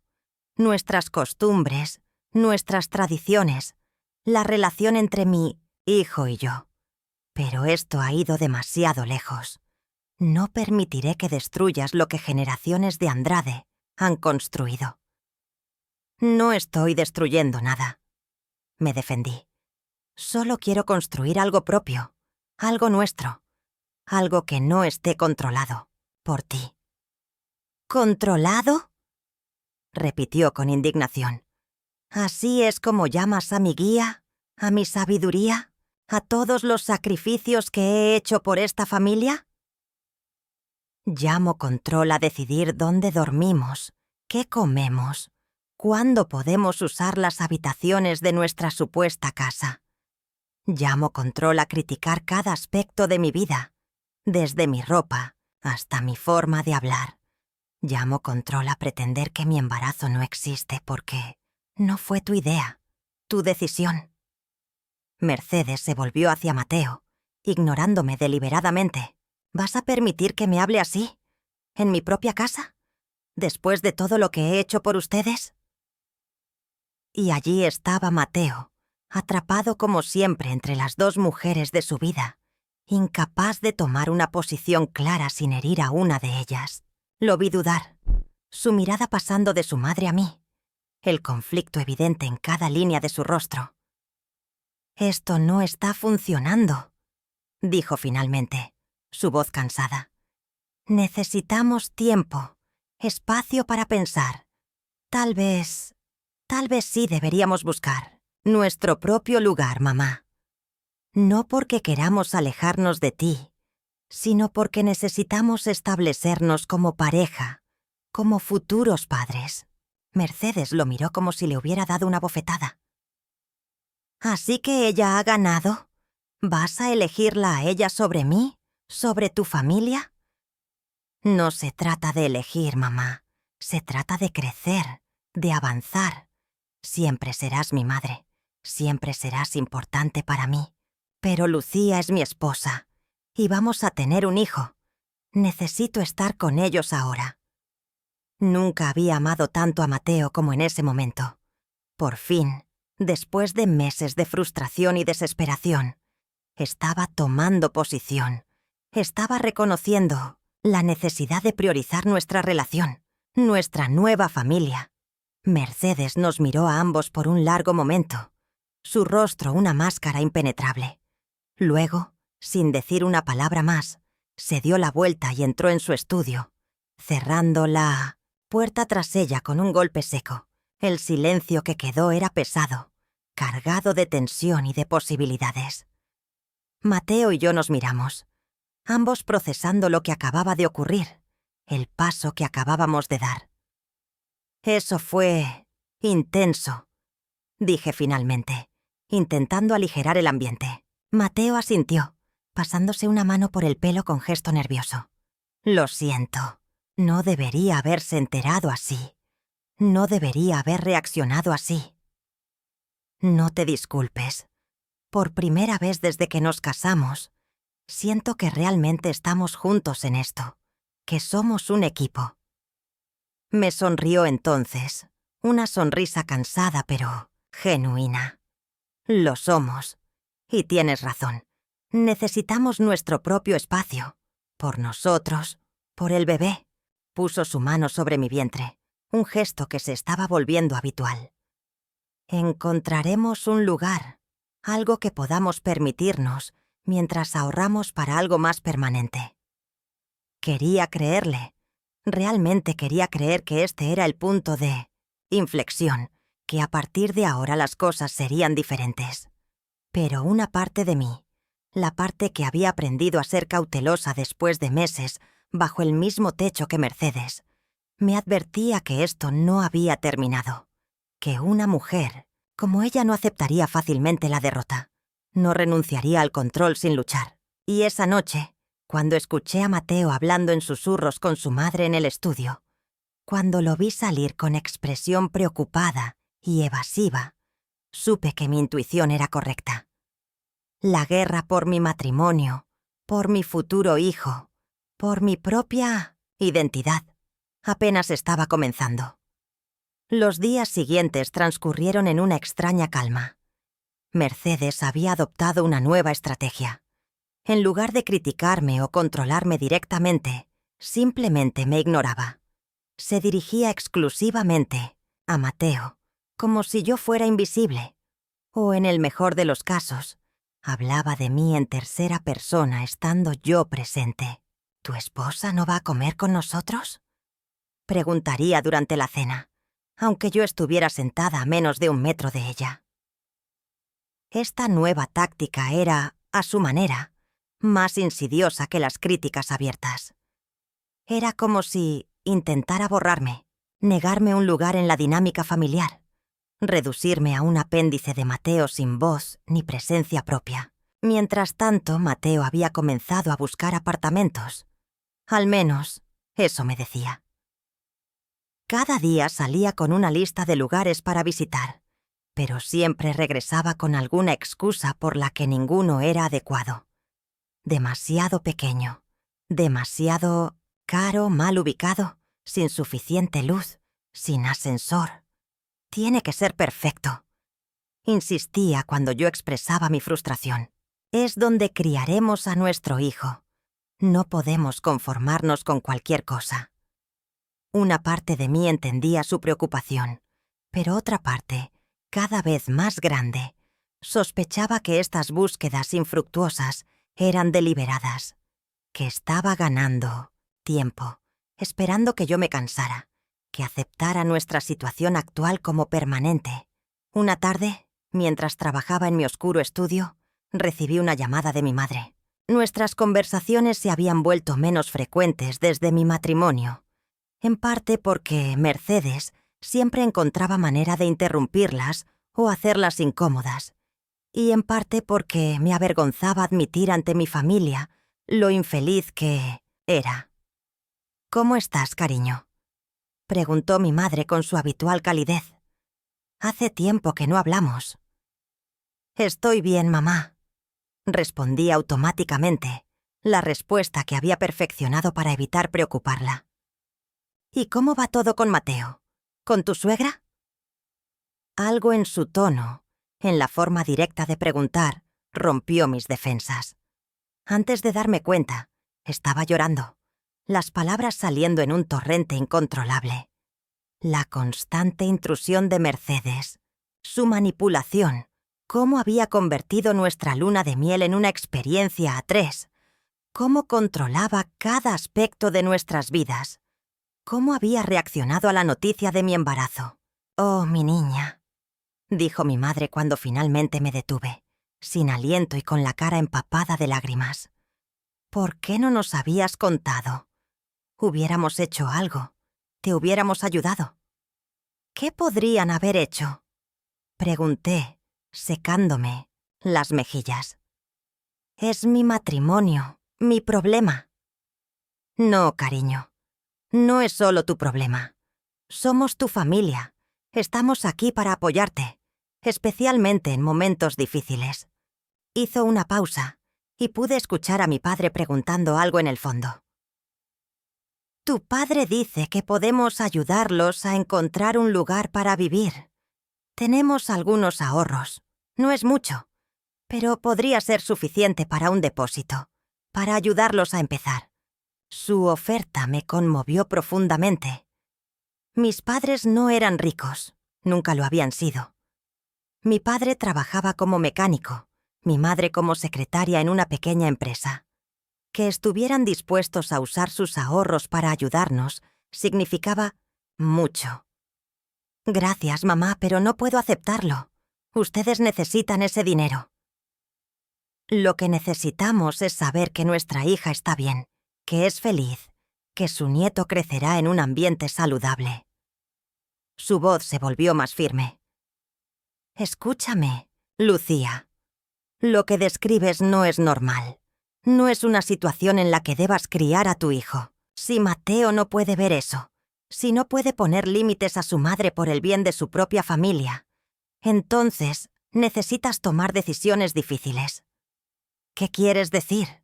Nuestras costumbres, nuestras tradiciones, la relación entre mi hijo y yo. Pero esto ha ido demasiado lejos. No permitiré que destruyas lo que generaciones de Andrade han construido». «No estoy destruyendo nada», me defendí. «Solo quiero construir algo propio, algo nuestro, algo que no esté controlado por ti. ¿Controlado?, repitió con indignación. ¿Así es como llamas a mi guía, a mi sabiduría, a todos los sacrificios que he hecho por esta familia? Llamo control a decidir dónde dormimos, qué comemos, cuándo podemos usar las habitaciones de nuestra supuesta casa. Llamo control a criticar cada aspecto de mi vida, desde mi ropa hasta mi forma de hablar. Llamo control a pretender que mi embarazo no existe porque no fue tu idea, tu decisión. Mercedes se volvió hacia Mateo, ignorándome deliberadamente. ¿Vas a permitir que me hable así? ¿En mi propia casa? ¿Después de todo lo que he hecho por ustedes? Y allí estaba Mateo, atrapado como siempre entre las dos mujeres de su vida, incapaz de tomar una posición clara sin herir a una de ellas. Lo vi dudar, su mirada pasando de su madre a mí, el conflicto evidente en cada línea de su rostro. «Esto no está funcionando», dijo finalmente, su voz cansada. «Necesitamos tiempo, espacio para pensar. Tal vez sí deberíamos buscar nuestro propio lugar, mamá. No porque queramos alejarnos de ti, sino porque necesitamos establecernos como pareja, como futuros padres». Mercedes lo miró como si le hubiera dado una bofetada. «¿Así que ella ha ganado? ¿Vas a elegirla a ella sobre mí? ¿Sobre tu familia?» «No se trata de elegir, mamá. Se trata de crecer, de avanzar. Siempre serás mi madre. Siempre serás importante para mí. Pero Lucía es mi esposa. Y vamos a tener un hijo. Necesito estar con ellos ahora». Nunca había amado tanto a Mateo como en ese momento. Por fin, después de meses de frustración y desesperación, estaba tomando posición. Estaba reconociendo la necesidad de priorizar nuestra relación, nuestra nueva familia. Mercedes nos miró a ambos por un largo momento, su rostro una máscara impenetrable. Luego, sin decir una palabra más, se dio la vuelta y entró en su estudio, cerrando la puerta tras ella con un golpe seco. El silencio que quedó era pesado, cargado de tensión y de posibilidades. Mateo y yo nos miramos, ambos procesando lo que acababa de ocurrir, el paso que acabábamos de dar. «Eso fue intenso», dije finalmente, intentando aligerar el ambiente. Mateo asintió, pasándose una mano por el pelo con gesto nervioso. «Lo siento. No debería haberse enterado así. No debería haber reaccionado así». «No te disculpes. Por primera vez desde que nos casamos, siento que realmente estamos juntos en esto, que somos un equipo». Me sonrió entonces, una sonrisa cansada pero genuina. «Lo somos. Y tienes razón. Necesitamos nuestro propio espacio. Por nosotros, por el bebé». Puso su mano sobre mi vientre, un gesto que se estaba volviendo habitual. «Encontraremos un lugar, algo que podamos permitirnos mientras ahorramos para algo más permanente». Quería creerle. Realmente quería creer que este era el punto de inflexión, que a partir de ahora las cosas serían diferentes. Pero una parte de mí, la parte que había aprendido a ser cautelosa después de meses bajo el mismo techo que Mercedes, me advertía que esto no había terminado, que una mujer, como ella, no aceptaría fácilmente la derrota, no renunciaría al control sin luchar. Y esa noche, cuando escuché a Mateo hablando en susurros con su madre en el estudio, cuando lo vi salir con expresión preocupada y evasiva, supe que mi intuición era correcta. La guerra por mi matrimonio, por mi futuro hijo, por mi propia identidad, apenas estaba comenzando. Los días siguientes transcurrieron en una extraña calma. Mercedes había adoptado una nueva estrategia. En lugar de criticarme o controlarme directamente, simplemente me ignoraba. Se dirigía exclusivamente a Mateo, como si yo fuera invisible, o en el mejor de los casos, Hablaba de mí en tercera persona estando yo presente. ¿Tu esposa no va a comer con nosotros?, preguntaría durante la cena, aunque yo estuviera sentada a menos de 1 metro de ella. Esta nueva táctica era, a su manera, más insidiosa que las críticas abiertas. Era como si intentara borrarme, negarme un lugar en la dinámica familiar, reducirme a un apéndice de Mateo sin voz ni presencia propia. Mientras tanto, Mateo había comenzado a buscar apartamentos. Al menos, eso me decía. Cada día salía con una lista de lugares para visitar, pero siempre regresaba con alguna excusa por la que ninguno era adecuado. Demasiado pequeño, demasiado caro, mal ubicado, sin suficiente luz, sin ascensor. Tiene que ser perfecto. Insistía cuando yo expresaba mi frustración. Es donde criaremos a nuestro hijo. No podemos conformarnos con cualquier cosa. Una parte de mí entendía su preocupación, pero otra parte, cada vez más grande, sospechaba que estas búsquedas infructuosas eran deliberadas, que estaba ganando tiempo, esperando que yo me cansara, que aceptara nuestra situación actual como permanente. Una tarde, mientras trabajaba en mi oscuro estudio, recibí una llamada de mi madre. Nuestras conversaciones se habían vuelto menos frecuentes desde mi matrimonio, en parte porque Mercedes siempre encontraba manera de interrumpirlas o hacerlas incómodas, y en parte porque me avergonzaba admitir ante mi familia lo infeliz que era. «¿Cómo estás, cariño?», preguntó mi madre con su habitual calidez. «Hace tiempo que no hablamos». «Estoy bien, mamá», respondí automáticamente, la respuesta que había perfeccionado para evitar preocuparla. «¿Y cómo va todo con Mateo? ¿Con tu suegra?». Algo en su tono, en la forma directa de preguntar, rompió mis defensas. Antes de darme cuenta, estaba llorando, las palabras saliendo en un torrente incontrolable. La constante intrusión de Mercedes, su manipulación, cómo había convertido nuestra luna de miel en una experiencia a 3, cómo controlaba cada aspecto de nuestras vidas, cómo había reaccionado a la noticia de mi embarazo. «Oh, mi niña», dijo mi madre cuando finalmente me detuve, sin aliento y con la cara empapada de lágrimas. «¿Por qué no nos habías contado? Hubiéramos hecho algo, te hubiéramos ayudado». «¿Qué podrían haber hecho?», pregunté, secándome las mejillas. «Es mi matrimonio, mi problema». «No, cariño, no es solo tu problema. Somos tu familia. Estamos aquí para apoyarte, especialmente en momentos difíciles». Hizo una pausa y pude escuchar a mi padre preguntando algo en el fondo. «Tu padre dice que podemos ayudarlos a encontrar un lugar para vivir. Tenemos algunos ahorros. No es mucho, pero podría ser suficiente para un depósito, para ayudarlos a empezar». Su oferta me conmovió profundamente. Mis padres no eran ricos, nunca lo habían sido. Mi padre trabajaba como mecánico, mi madre como secretaria en una pequeña empresa. Que estuvieran dispuestos a usar sus ahorros para ayudarnos significaba mucho. «Gracias, mamá, pero no puedo aceptarlo. Ustedes necesitan ese dinero». «Lo que necesitamos es saber que nuestra hija está bien, que es feliz, que su nieto crecerá en un ambiente saludable». Su voz se volvió más firme. «Escúchame, Lucía. Lo que describes no es normal. No es una situación en la que debas criar a tu hijo. Si Mateo no puede ver eso, si no puede poner límites a su madre por el bien de su propia familia, entonces necesitas tomar decisiones difíciles». «¿Qué quieres decir?».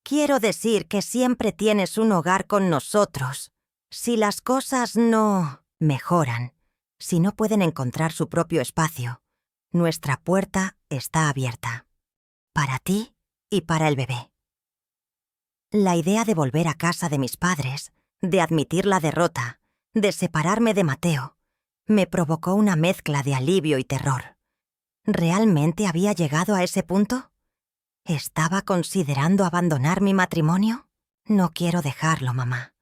«Quiero decir que siempre tienes un hogar con nosotros. Si las cosas no mejoran, si no pueden encontrar su propio espacio, nuestra puerta está abierta. Para ti y para el bebé». La idea de volver a casa de mis padres, de admitir la derrota, de separarme de Mateo, me provocó una mezcla de alivio y terror. ¿Realmente había llegado a ese punto? ¿Estaba considerando abandonar mi matrimonio? No quiero dejarlo, mamá.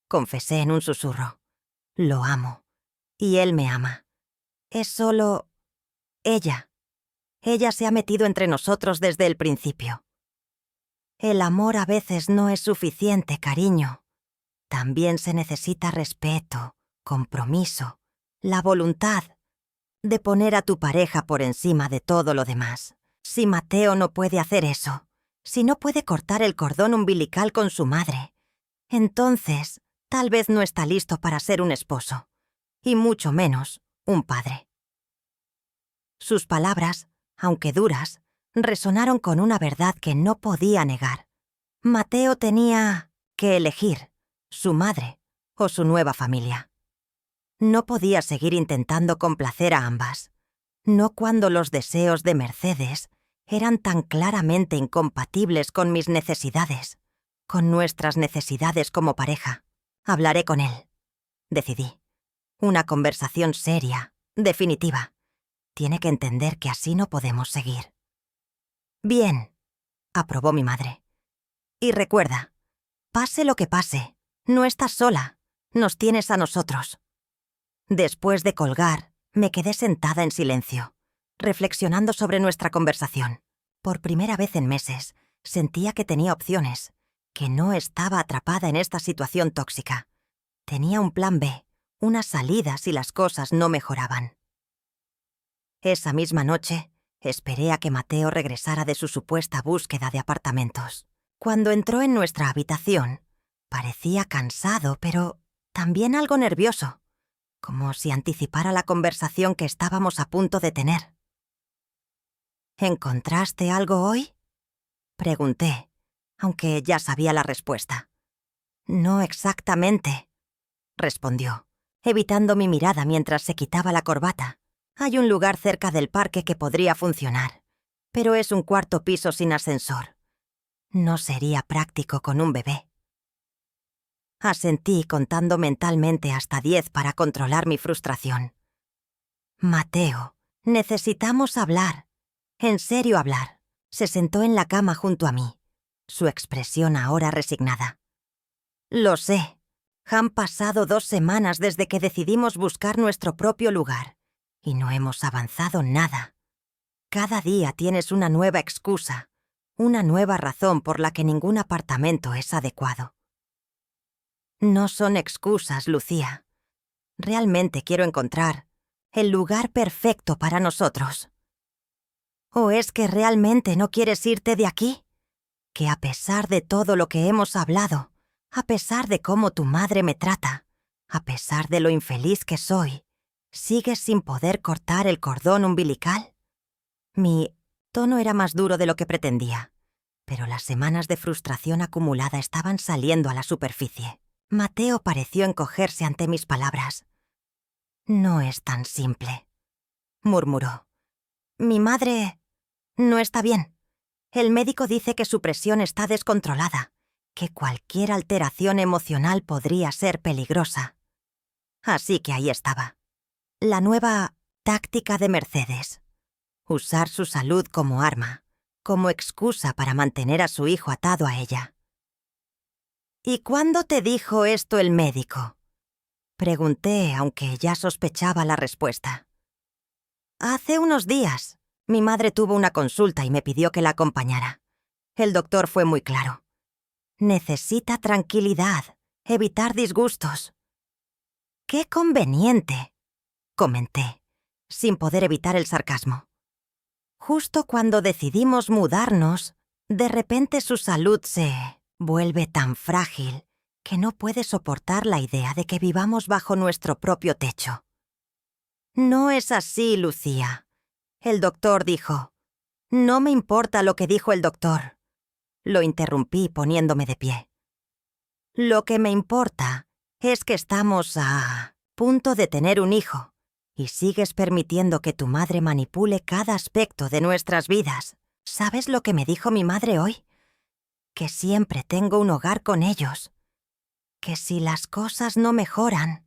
Confesé en un susurro. Lo amo. Y él me ama. Es solo... ella. Ella se ha metido entre nosotros desde el principio. El amor a veces no es suficiente, cariño. También se necesita respeto, compromiso, la voluntad de poner a tu pareja por encima de todo lo demás. Si Mateo no puede hacer eso, si no puede cortar el cordón umbilical con su madre, entonces tal vez no está listo para ser un esposo, y mucho menos un padre. Sus palabras, aunque duras, resonaron con una verdad que no podía negar. Mateo tenía que elegir su madre o su nueva familia. No podía seguir intentando complacer a ambas, no cuando los deseos de Mercedes eran tan claramente incompatibles con mis necesidades, con nuestras necesidades como pareja. Hablaré con él, decidí. Una conversación seria, definitiva. Tiene que entender que así no podemos seguir. Bien, aprobó mi madre. Y recuerda, pase lo que pase, no estás sola, nos tienes a nosotros. Después de colgar, me quedé sentada en silencio, reflexionando sobre nuestra conversación. Por primera vez en meses, sentía que tenía opciones, que no estaba atrapada en esta situación tóxica. Tenía un plan B, una salida si las cosas no mejoraban. Esa misma noche, esperé a que Mateo regresara de su supuesta búsqueda de apartamentos. Cuando entró en nuestra habitación, parecía cansado, pero también algo nervioso, como si anticipara la conversación que estábamos a punto de tener. ¿Encontraste algo hoy?, pregunté, aunque ya sabía la respuesta. No exactamente, respondió, evitando mi mirada mientras se quitaba la corbata. Hay un lugar cerca del parque que podría funcionar, pero es un cuarto piso sin ascensor. No sería práctico con un bebé. Asentí contando mentalmente hasta 10 para controlar mi frustración. Mateo, necesitamos hablar. En serio hablar. Se sentó en la cama junto a mí, su expresión ahora resignada. Lo sé. Han pasado 2 semanas desde que decidimos buscar nuestro propio lugar, y no hemos avanzado nada. Cada día tienes una nueva excusa, una nueva razón por la que ningún apartamento es adecuado. No son excusas, Lucía. Realmente quiero encontrar el lugar perfecto para nosotros. ¿O es que realmente no quieres irte de aquí? Que a pesar de todo lo que hemos hablado, a pesar de cómo tu madre me trata, a pesar de lo infeliz que soy, ¿sigues sin poder cortar el cordón umbilical? Mi tono era más duro de lo que pretendía, pero las semanas de frustración acumulada estaban saliendo a la superficie. Mateo pareció encogerse ante mis palabras. No es tan simple, murmuró. Mi madre no está bien. El médico dice que su presión está descontrolada, que cualquier alteración emocional podría ser peligrosa. Así que ahí estaba. La nueva táctica de Mercedes. Usar su salud como arma, como excusa para mantener a su hijo atado a ella. ¿Y cuándo te dijo esto el médico?, pregunté, aunque ya sospechaba la respuesta. Hace unos días. Mi madre tuvo una consulta y me pidió que la acompañara. El doctor fue muy claro. Necesita tranquilidad, evitar disgustos. ¡Qué conveniente!, comenté, sin poder evitar el sarcasmo. Justo cuando decidimos mudarnos, de repente su salud se vuelve tan frágil que no puede soportar la idea de que vivamos bajo nuestro propio techo. No es así, Lucía. El doctor dijo. No me importa lo que dijo el doctor. Lo interrumpí poniéndome de pie. Lo que me importa es que estamos a punto de tener un hijo y sigues permitiendo que tu madre manipule cada aspecto de nuestras vidas. ¿Sabes lo que me dijo mi madre hoy? Que siempre tengo un hogar con ellos. Que si las cosas no mejoran,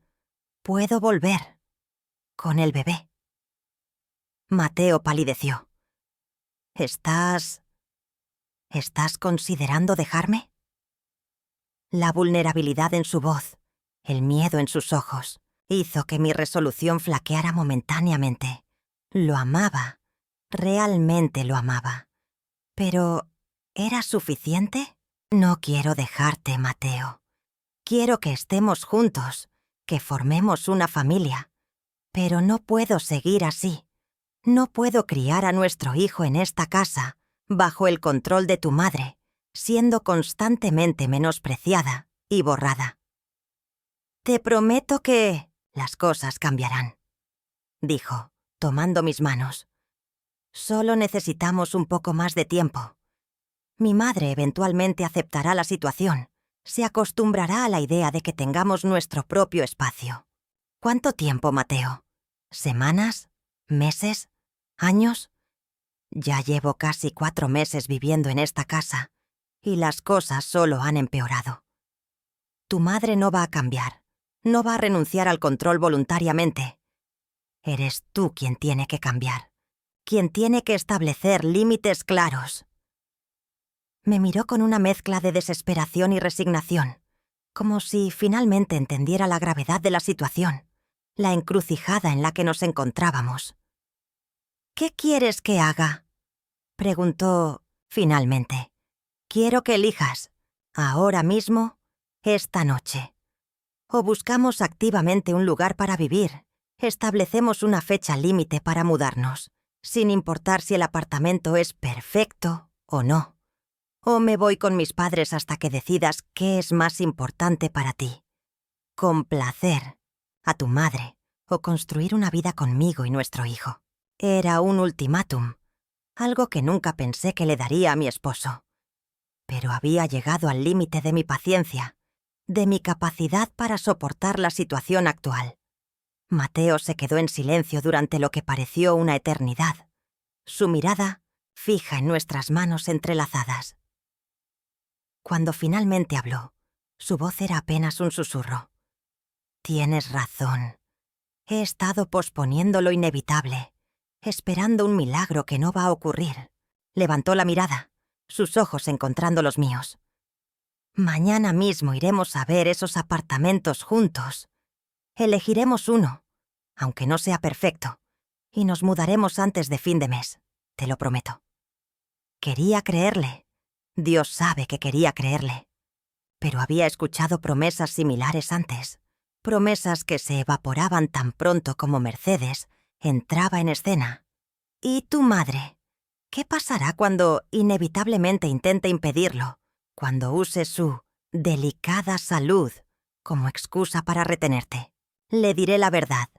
puedo volver. Con el bebé. Mateo palideció. ¿Estás ¿Estás considerando dejarme? La vulnerabilidad en su voz, el miedo en sus ojos, hizo que mi resolución flaqueara momentáneamente. Lo amaba, realmente lo amaba. Pero, ¿era suficiente? No quiero dejarte, Mateo. Quiero que estemos juntos, que formemos una familia. Pero no puedo seguir así. No puedo criar a nuestro hijo en esta casa, bajo el control de tu madre, siendo constantemente menospreciada y borrada. Te prometo que las cosas cambiarán, dijo, tomando mis manos. Solo necesitamos un poco más de tiempo. Mi madre eventualmente aceptará la situación, se acostumbrará a la idea de que tengamos nuestro propio espacio. ¿Cuánto tiempo, Mateo? ¿Semanas? ¿Meses? ¿Años? Ya llevo casi 4 meses viviendo en esta casa, y las cosas solo han empeorado. Tu madre no va a cambiar, no va a renunciar al control voluntariamente. Eres tú quien tiene que cambiar, quien tiene que establecer límites claros. Me miró con una mezcla de desesperación y resignación, como si finalmente entendiera la gravedad de la situación, la encrucijada en la que nos encontrábamos. ¿Qué quieres que haga?, preguntó finalmente. Quiero que elijas, ahora mismo, esta noche. O buscamos activamente un lugar para vivir, establecemos una fecha límite para mudarnos, sin importar si el apartamento es perfecto o no. O me voy con mis padres hasta que decidas qué es más importante para ti. Complacer a tu madre o construir una vida conmigo y nuestro hijo. Era un ultimátum, algo que nunca pensé que le daría a mi esposo. Pero había llegado al límite de mi paciencia, de mi capacidad para soportar la situación actual. Mateo se quedó en silencio durante lo que pareció una eternidad, su mirada fija en nuestras manos entrelazadas. Cuando finalmente habló, su voz era apenas un susurro. Tienes razón. He estado posponiendo lo inevitable, esperando un milagro que no va a ocurrir. Levantó la mirada, sus ojos encontrando los míos. Mañana mismo iremos a ver esos apartamentos juntos. Elegiremos uno, aunque no sea perfecto, y nos mudaremos antes de fin de mes, te lo prometo. Quería creerle. Dios sabe que quería creerle. Pero había escuchado promesas similares antes, promesas que se evaporaban tan pronto como Mercedes entraba en escena. ¿Y tu madre? ¿Qué pasará cuando inevitablemente intente impedirlo, cuando use su delicada salud como excusa para retenerte? Le diré la verdad,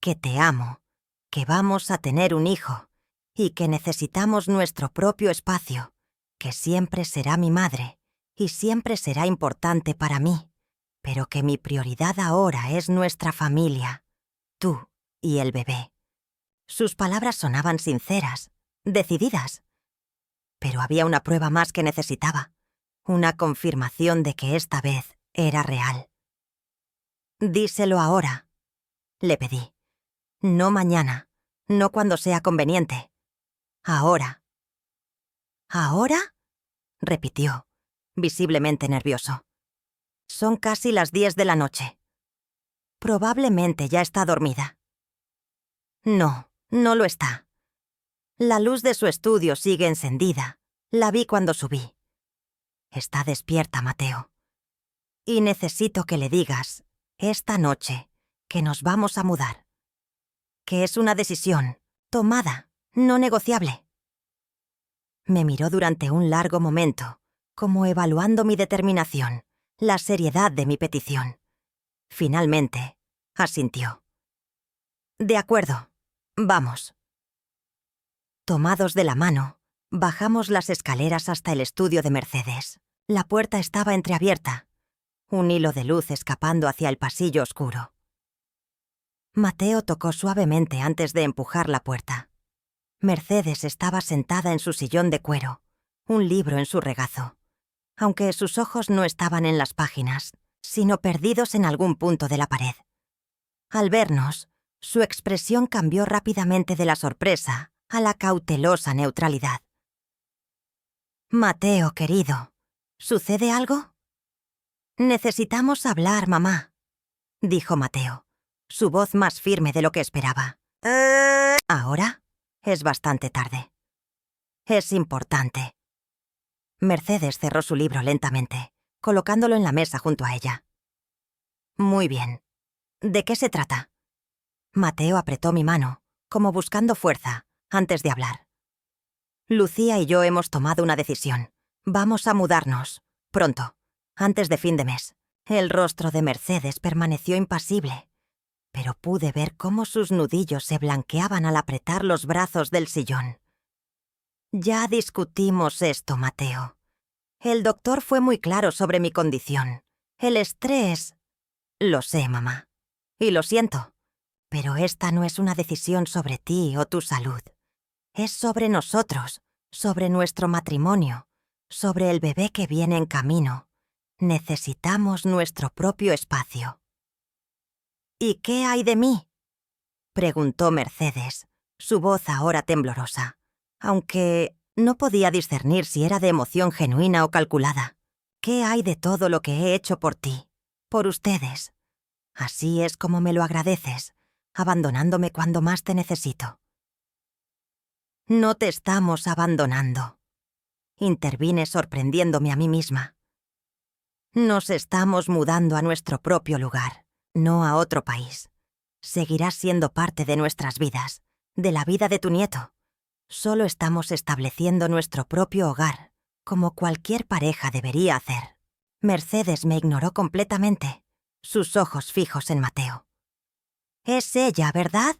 que te amo, que vamos a tener un hijo y que necesitamos nuestro propio espacio, que siempre será mi madre y siempre será importante para mí, pero que mi prioridad ahora es nuestra familia, tú y el bebé. Sus palabras sonaban sinceras, decididas. Pero había una prueba más que necesitaba, una confirmación de que esta vez era real. Díselo ahora, le pedí. No mañana, no cuando sea conveniente. Ahora. ¿Ahora?, repitió, visiblemente nervioso. Son casi las 10 de la noche. Probablemente ya está dormida. No, no lo está. La luz de su estudio sigue encendida. La vi cuando subí. Está despierta, Mateo. Y necesito que le digas, esta noche, que nos vamos a mudar. Que es una decisión tomada, no negociable. Me miró durante un largo momento, como evaluando mi determinación, la seriedad de mi petición. Finalmente, asintió. De acuerdo, vamos. Tomados de la mano, bajamos las escaleras hasta el estudio de Mercedes. La puerta estaba entreabierta, un hilo de luz escapando hacia el pasillo oscuro. Mateo tocó suavemente antes de empujar la puerta. Mercedes estaba sentada en su sillón de cuero, un libro en su regazo, aunque sus ojos no estaban en las páginas, sino perdidos en algún punto de la pared. Al vernos, su expresión cambió rápidamente de la sorpresa a la cautelosa neutralidad. Mateo, querido, ¿sucede algo? Necesitamos hablar, mamá, dijo Mateo, su voz más firme de lo que esperaba. ¿Ahora? Es bastante tarde. Es importante. Mercedes cerró su libro lentamente, colocándolo en la mesa junto a ella. Muy bien. ¿De qué se trata? Mateo apretó mi mano, como buscando fuerza, antes de hablar. Lucía y yo hemos tomado una decisión. Vamos a mudarnos. Pronto. Antes de fin de mes. El rostro de Mercedes permaneció impasible, pero pude ver cómo sus nudillos se blanqueaban al apretar los brazos del sillón. Ya discutimos esto, Mateo. El doctor fue muy claro sobre mi condición. El estrés... Lo sé, mamá. Y lo siento. Pero esta no es una decisión sobre ti o tu salud. Es sobre nosotros, sobre nuestro matrimonio, sobre el bebé que viene en camino. Necesitamos nuestro propio espacio. ¿Y qué hay de mí? Preguntó Mercedes, su voz ahora temblorosa, aunque no podía discernir si era de emoción genuina o calculada. ¿Qué hay de todo lo que he hecho por ti, por ustedes? Así es como me lo agradeces, abandonándome cuando más te necesito. No te estamos abandonando. Intervine sorprendiéndome a mí misma. Nos estamos mudando a nuestro propio lugar, no a otro país. Seguirás siendo parte de nuestras vidas, de la vida de tu nieto. Solo estamos estableciendo nuestro propio hogar, como cualquier pareja debería hacer. Mercedes me ignoró completamente, sus ojos fijos en Mateo. Es ella, ¿verdad?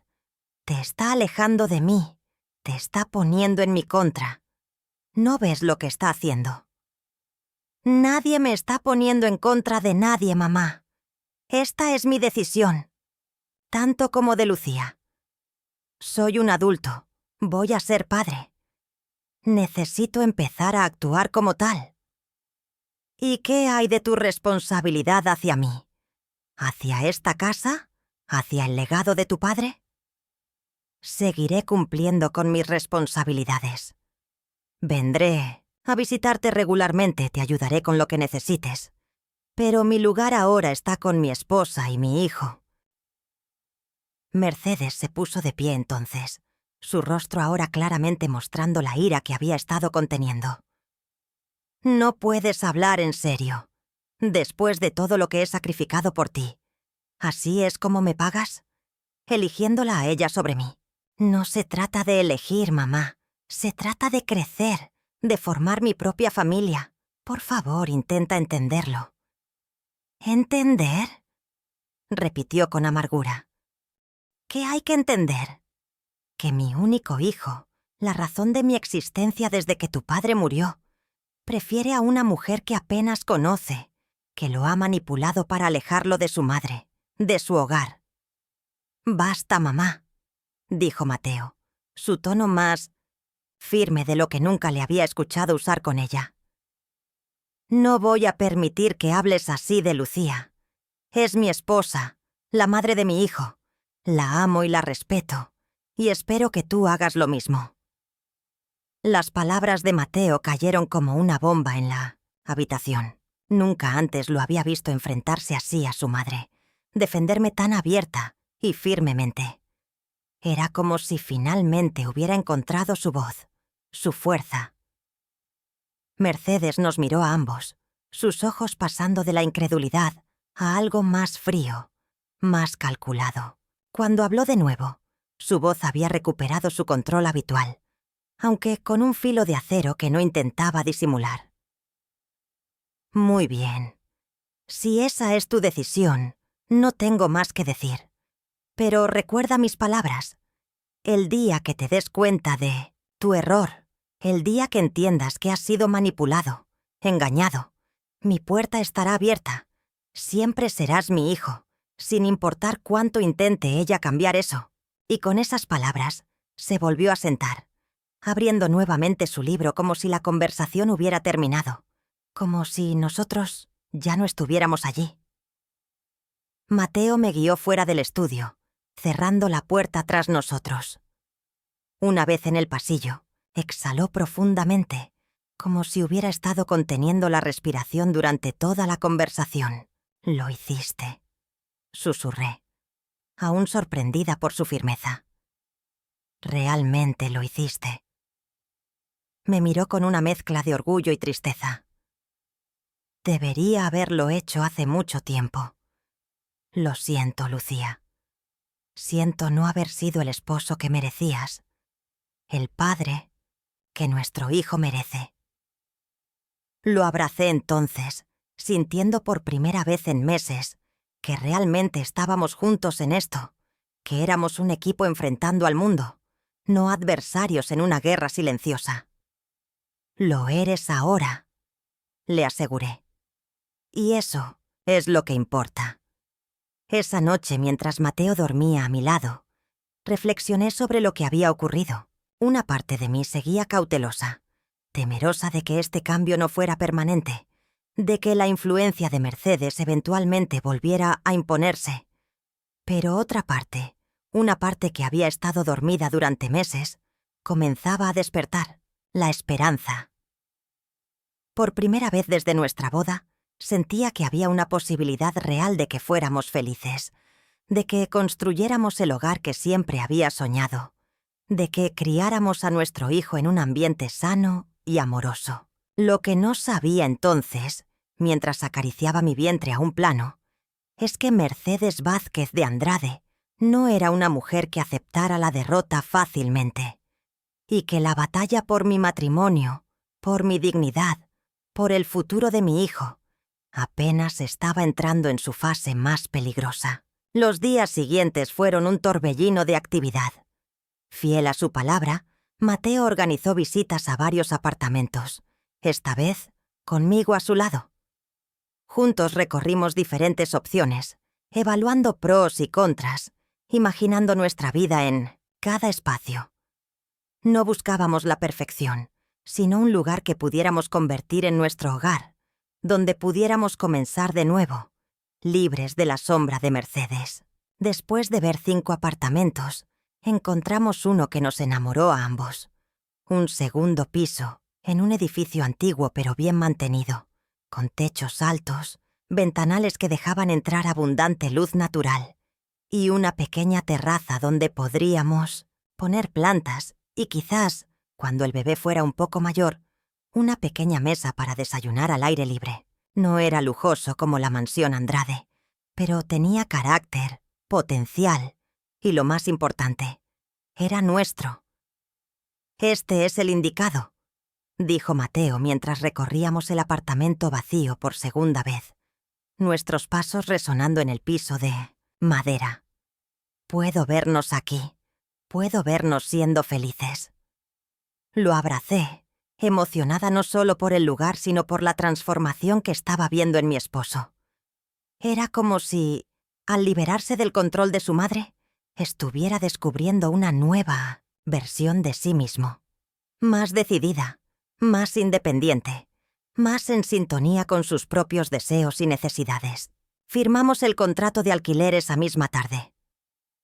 Te está alejando de mí. Te está poniendo en mi contra. ¿No ves lo que está haciendo? Nadie me está poniendo en contra de nadie, mamá. Esta es mi decisión, tanto como de Lucía. Soy un adulto. Voy a ser padre. Necesito empezar a actuar como tal. ¿Y qué hay de tu responsabilidad hacia mí? ¿Hacia esta casa? ¿Hacia el legado de tu padre? Seguiré cumpliendo con mis responsabilidades. Vendré a visitarte regularmente, te ayudaré con lo que necesites. Pero mi lugar ahora está con mi esposa y mi hijo. Mercedes se puso de pie entonces, su rostro ahora claramente mostrando la ira que había estado conteniendo. No puedes hablar en serio, después de todo lo que he sacrificado por ti. ¿Así es como me pagas? Eligiéndola a ella sobre mí. No se trata de elegir, mamá. Se trata de crecer, de formar mi propia familia. Por favor, intenta entenderlo. ¿Entender? Repitió con amargura. ¿Qué hay que entender? Que mi único hijo, la razón de mi existencia desde que tu padre murió, prefiere a una mujer que apenas conoce, que lo ha manipulado para alejarlo de su madre, de su hogar. Basta, mamá, dijo Mateo, su tono más firme de lo que nunca le había escuchado usar con ella. No voy a permitir que hables así de Lucía. Es mi esposa, la madre de mi hijo. La amo y la respeto, y espero que tú hagas lo mismo. Las palabras de Mateo cayeron como una bomba en la habitación. Nunca antes lo había visto enfrentarse así a su madre, defenderme tan abierta y firmemente. Era como si finalmente hubiera encontrado su voz, su fuerza. Mercedes nos miró a ambos, sus ojos pasando de la incredulidad a algo más frío, más calculado. Cuando habló de nuevo, su voz había recuperado su control habitual, aunque con un filo de acero que no intentaba disimular. Muy bien. Si esa es tu decisión, no tengo más que decir. Pero recuerda mis palabras. El día que te des cuenta de tu error, el día que entiendas que has sido manipulado, engañado, mi puerta estará abierta. Siempre serás mi hijo, sin importar cuánto intente ella cambiar eso. Y con esas palabras, se volvió a sentar, abriendo nuevamente su libro como si la conversación hubiera terminado, como si nosotros ya no estuviéramos allí. Mateo me guió fuera del estudio, cerrando la puerta tras nosotros. Una vez en el pasillo, exhaló profundamente, como si hubiera estado conteniendo la respiración durante toda la conversación. «Lo hiciste», susurré, aún sorprendida por su firmeza. «Realmente lo hiciste». Me miró con una mezcla de orgullo y tristeza. «Debería haberlo hecho hace mucho tiempo. Lo siento, Lucía. Siento no haber sido el esposo que merecías, el padre que nuestro hijo merece». Lo abracé entonces, sintiendo por primera vez en meses que realmente estábamos juntos en esto, que éramos un equipo enfrentando al mundo, no adversarios en una guerra silenciosa. «Lo eres ahora», le aseguré. «Y eso es lo que importa». Esa noche, mientras Mateo dormía a mi lado, reflexioné sobre lo que había ocurrido. Una parte de mí seguía cautelosa, temerosa de que este cambio no fuera permanente, de que la influencia de Mercedes eventualmente volviera a imponerse. Pero otra parte, una parte que había estado dormida durante meses, comenzaba a despertar, la esperanza. Por primera vez desde nuestra boda, sentía que había una posibilidad real de que fuéramos felices, de que construyéramos el hogar que siempre había soñado, de que criáramos a nuestro hijo en un ambiente sano y amoroso. Lo que no sabía entonces, mientras acariciaba mi vientre a un plano, es que Mercedes Vázquez de Andrade no era una mujer que aceptara la derrota fácilmente, y que la batalla por mi matrimonio, por mi dignidad, por el futuro de mi hijo, apenas estaba entrando en su fase más peligrosa. Los días siguientes fueron un torbellino de actividad. Fiel a su palabra, Mateo organizó visitas a varios apartamentos, esta vez conmigo a su lado. Juntos recorrimos diferentes opciones, evaluando pros y contras, imaginando nuestra vida en cada espacio. No buscábamos la perfección, sino un lugar que pudiéramos convertir en nuestro hogar, donde pudiéramos comenzar de nuevo, libres de la sombra de Mercedes. Después de ver 5 apartamentos, encontramos uno que nos enamoró a ambos. Un segundo piso, en un edificio antiguo pero bien mantenido, con techos altos, ventanales que dejaban entrar abundante luz natural, y una pequeña terraza donde podríamos poner plantas y quizás, cuando el bebé fuera un poco mayor, una pequeña mesa para desayunar al aire libre. No era lujoso como la mansión Andrade, pero tenía carácter, potencial y, lo más importante, era nuestro. «Este es el indicado», dijo Mateo mientras recorríamos el apartamento vacío por segunda vez, nuestros pasos resonando en el piso de madera. «Puedo vernos aquí, puedo vernos siendo felices». Lo abracé, emocionada no solo por el lugar, sino por la transformación que estaba viendo en mi esposo. Era como si, al liberarse del control de su madre, estuviera descubriendo una nueva versión de sí mismo. Más decidida, más independiente, más en sintonía con sus propios deseos y necesidades. Firmamos el contrato de alquiler esa misma tarde.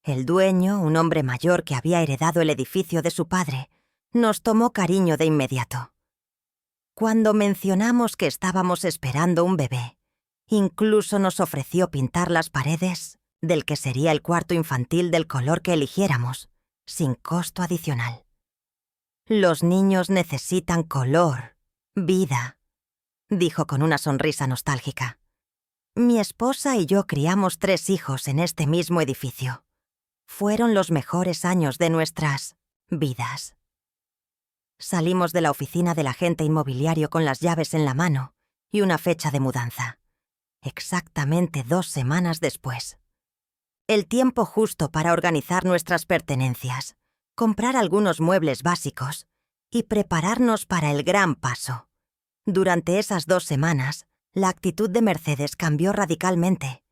El dueño, un hombre mayor que había heredado el edificio de su padre, nos tomó cariño de inmediato. Cuando mencionamos que estábamos esperando un bebé, incluso nos ofreció pintar las paredes del que sería el cuarto infantil del color que eligiéramos, sin costo adicional. «Los niños necesitan color, vida», dijo con una sonrisa nostálgica. «Mi esposa y yo criamos 3 hijos en este mismo edificio. Fueron los mejores años de nuestras vidas». Salimos de la oficina del agente inmobiliario con las llaves en la mano y una fecha de mudanza. Exactamente 2 semanas después. El tiempo justo para organizar nuestras pertenencias, comprar algunos muebles básicos y prepararnos para el gran paso. Durante esas 2 semanas, la actitud de Mercedes cambió radicalmente.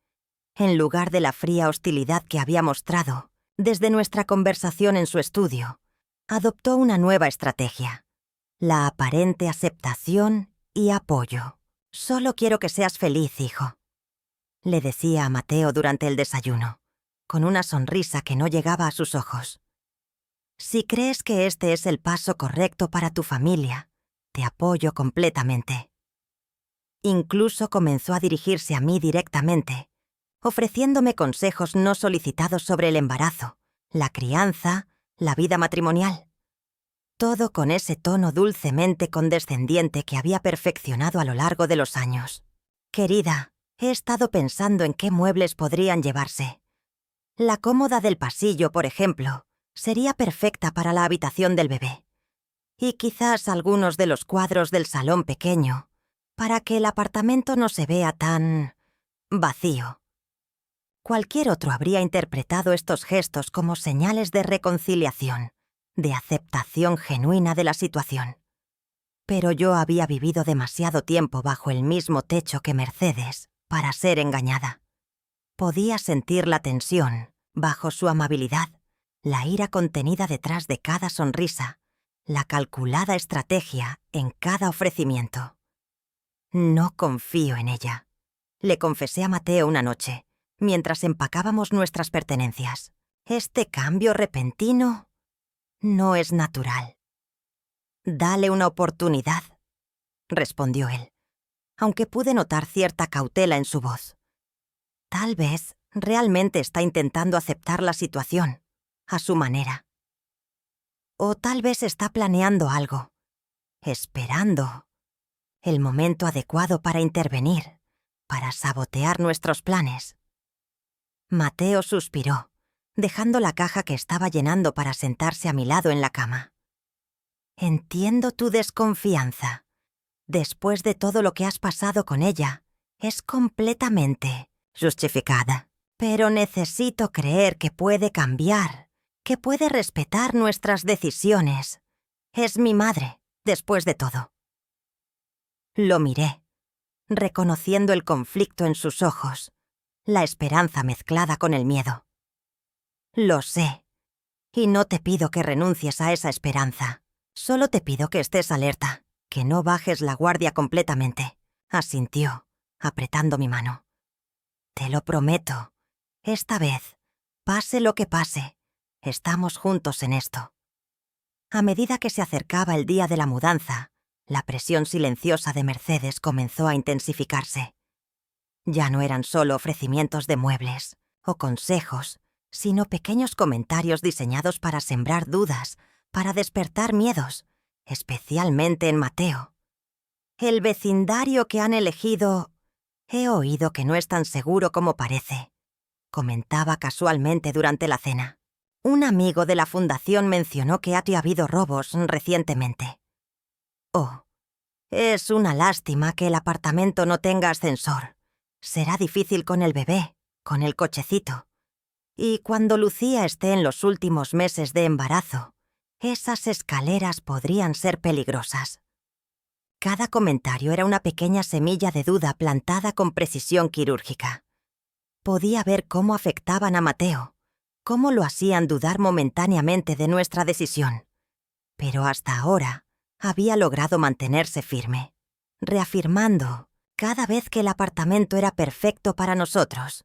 En lugar de la fría hostilidad que había mostrado desde nuestra conversación en su estudio, adoptó una nueva estrategia: la aparente aceptación y apoyo. «Solo quiero que seas feliz, hijo», le decía a Mateo durante el desayuno, con una sonrisa que no llegaba a sus ojos. «Si crees que este es el paso correcto para tu familia, Te apoyo completamente. Incluso comenzó a dirigirse a mí directamente, ofreciéndome consejos no solicitados sobre el embarazo, la crianza, la vida matrimonial. Todo con ese tono dulcemente condescendiente que había perfeccionado a lo largo de los años. Querida, he estado pensando en qué muebles podrían llevarse. La cómoda del pasillo, por ejemplo, sería perfecta para la habitación del bebé. Y quizás algunos de los cuadros del salón pequeño, para que el apartamento no se vea tan vacío. Cualquier otro habría interpretado estos gestos como señales de reconciliación, de aceptación genuina de la situación. Pero yo había vivido demasiado tiempo bajo el mismo techo que Mercedes para ser engañada. Podía sentir la tensión bajo su amabilidad, la ira contenida detrás de cada sonrisa, la calculada estrategia en cada ofrecimiento. No confío en ella, le confesé a Mateo una noche, mientras empacábamos nuestras pertenencias. Este cambio repentino no es natural. Dale una oportunidad, respondió él, aunque pude notar cierta cautela en su voz. Tal vez realmente está intentando aceptar la situación, a su manera. O tal vez está planeando algo, esperando el momento adecuado para intervenir, para sabotear nuestros planes. Mateo suspiró, dejando la caja que estaba llenando para sentarse a mi lado en la cama. Entiendo tu desconfianza. Después de todo lo que has pasado con ella, es completamente justificada. Pero necesito creer que puede cambiar, que puede respetar nuestras decisiones. Es mi madre, después de todo. Lo miré, reconociendo el conflicto en sus ojos, la esperanza mezclada con el miedo. Lo sé, y no te pido que renuncies a esa esperanza. Solo te pido que estés alerta, que no bajes la guardia completamente, asintió, apretando mi mano. Te lo prometo. Esta vez, pase lo que pase, estamos juntos en esto. A medida que se acercaba el día de la mudanza, la presión silenciosa de Mercedes comenzó a intensificarse. Ya no eran solo ofrecimientos de muebles o consejos, sino pequeños comentarios diseñados para sembrar dudas, para despertar miedos, especialmente en Mateo. El vecindario que han elegido, he oído que no es tan seguro como parece, comentaba casualmente durante la cena. Un amigo de la fundación mencionó que ha habido robos recientemente. Oh, es una lástima que el apartamento no tenga ascensor. Será difícil con el bebé, con el cochecito. Y cuando Lucía esté en los últimos meses de embarazo, esas escaleras podrían ser peligrosas. Cada comentario era una pequeña semilla de duda plantada con precisión quirúrgica. Podía ver cómo afectaban a Mateo, cómo lo hacían dudar momentáneamente de nuestra decisión. Pero hasta ahora había logrado mantenerse firme, reafirmando cada vez que el apartamento era perfecto para nosotros,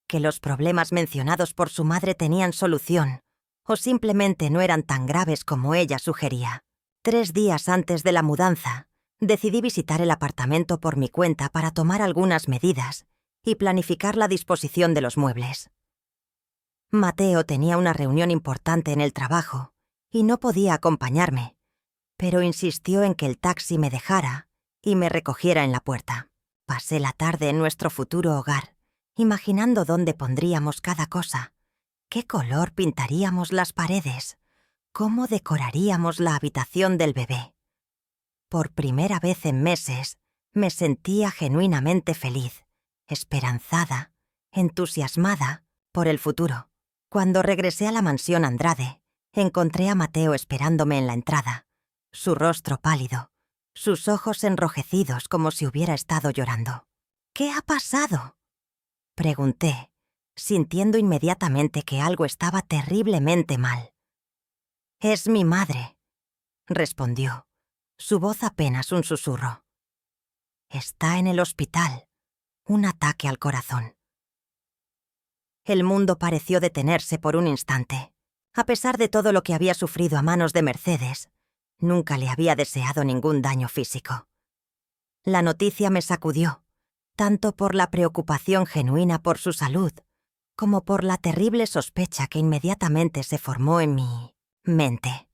que los problemas mencionados por su madre tenían solución, o simplemente no eran tan graves como ella sugería. 3 días antes de la mudanza, decidí visitar el apartamento por mi cuenta para tomar algunas medidas y planificar la disposición de los muebles. Mateo tenía una reunión importante en el trabajo y no podía acompañarme, pero insistió en que el taxi me dejara y me recogiera en la puerta. Pasé la tarde en nuestro futuro hogar, imaginando dónde pondríamos cada cosa, qué color pintaríamos las paredes, cómo decoraríamos la habitación del bebé. Por primera vez en meses, me sentía genuinamente feliz, esperanzada, entusiasmada por el futuro. Cuando regresé a la mansión Andrade, encontré a Mateo esperándome en la entrada, su rostro pálido, sus ojos enrojecidos como si hubiera estado llorando. ¿Qué ha pasado?, pregunté, sintiendo inmediatamente que algo estaba terriblemente mal. «Es mi madre», respondió, su voz apenas un susurro. «Está en el hospital. Un ataque al corazón». El mundo pareció detenerse por un instante. A pesar de todo lo que había sufrido a manos de Mercedes, Nunca le había deseado ningún daño físico. La noticia me sacudió, tanto por la preocupación genuina por su salud, como por la terrible sospecha que inmediatamente se formó en mi mente.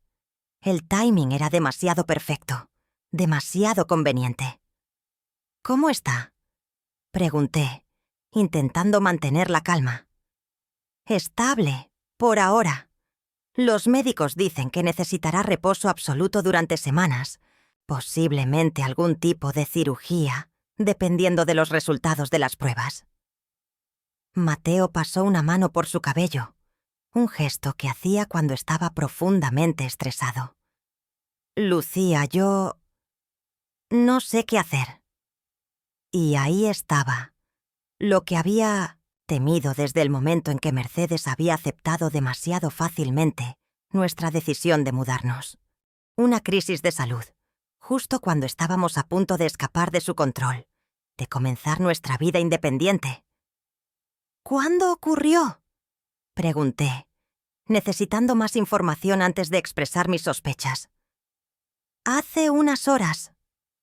El timing era demasiado perfecto, demasiado conveniente. «¿Cómo está?», pregunté, intentando mantener la calma. «Estable, por ahora. Los médicos dicen que necesitará reposo absoluto durante semanas, posiblemente algún tipo de cirugía, dependiendo de los resultados de las pruebas». Mateo pasó una mano por su cabello, un gesto que hacía cuando estaba profundamente estresado. «Lucía, yo no sé qué hacer». Y ahí estaba, lo que había temido desde el momento en que Mercedes había aceptado demasiado fácilmente nuestra decisión de mudarnos. Una crisis de salud, justo cuando estábamos a punto de escapar de su control, de comenzar nuestra vida independiente. «¿Cuándo ocurrió?», pregunté, necesitando más información antes de expresar mis sospechas. «Hace unas horas.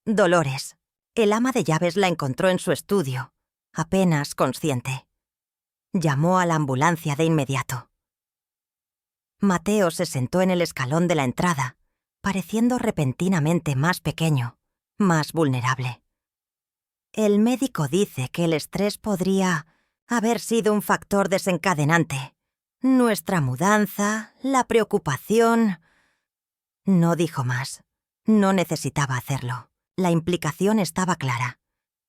Dolores. El ama de llaves la encontró en su estudio, apenas consciente. Llamó a la ambulancia de inmediato». Mateo se sentó en el escalón de la entrada, pareciendo repentinamente más pequeño, más vulnerable. «El médico dice que el estrés podría haber sido un factor desencadenante. Nuestra mudanza, la preocupación...». No dijo más. No necesitaba hacerlo. La implicación estaba clara.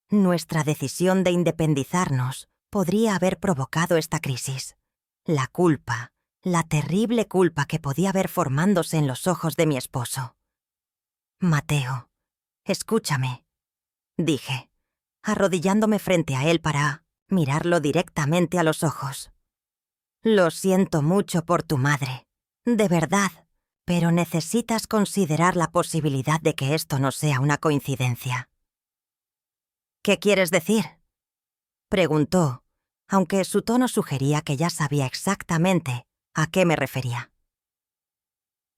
Nuestra decisión de independizarnos podría haber provocado esta crisis. La culpa, la terrible culpa que podía haber formándose en los ojos de mi esposo. «Mateo, escúchame», dije, arrodillándome frente a él para mirarlo directamente a los ojos. «Lo siento mucho por tu madre, de verdad, pero necesitas considerar la posibilidad de que esto no sea una coincidencia». «¿Qué quieres decir?», preguntó, aunque su tono sugería que ya sabía exactamente a qué me refería.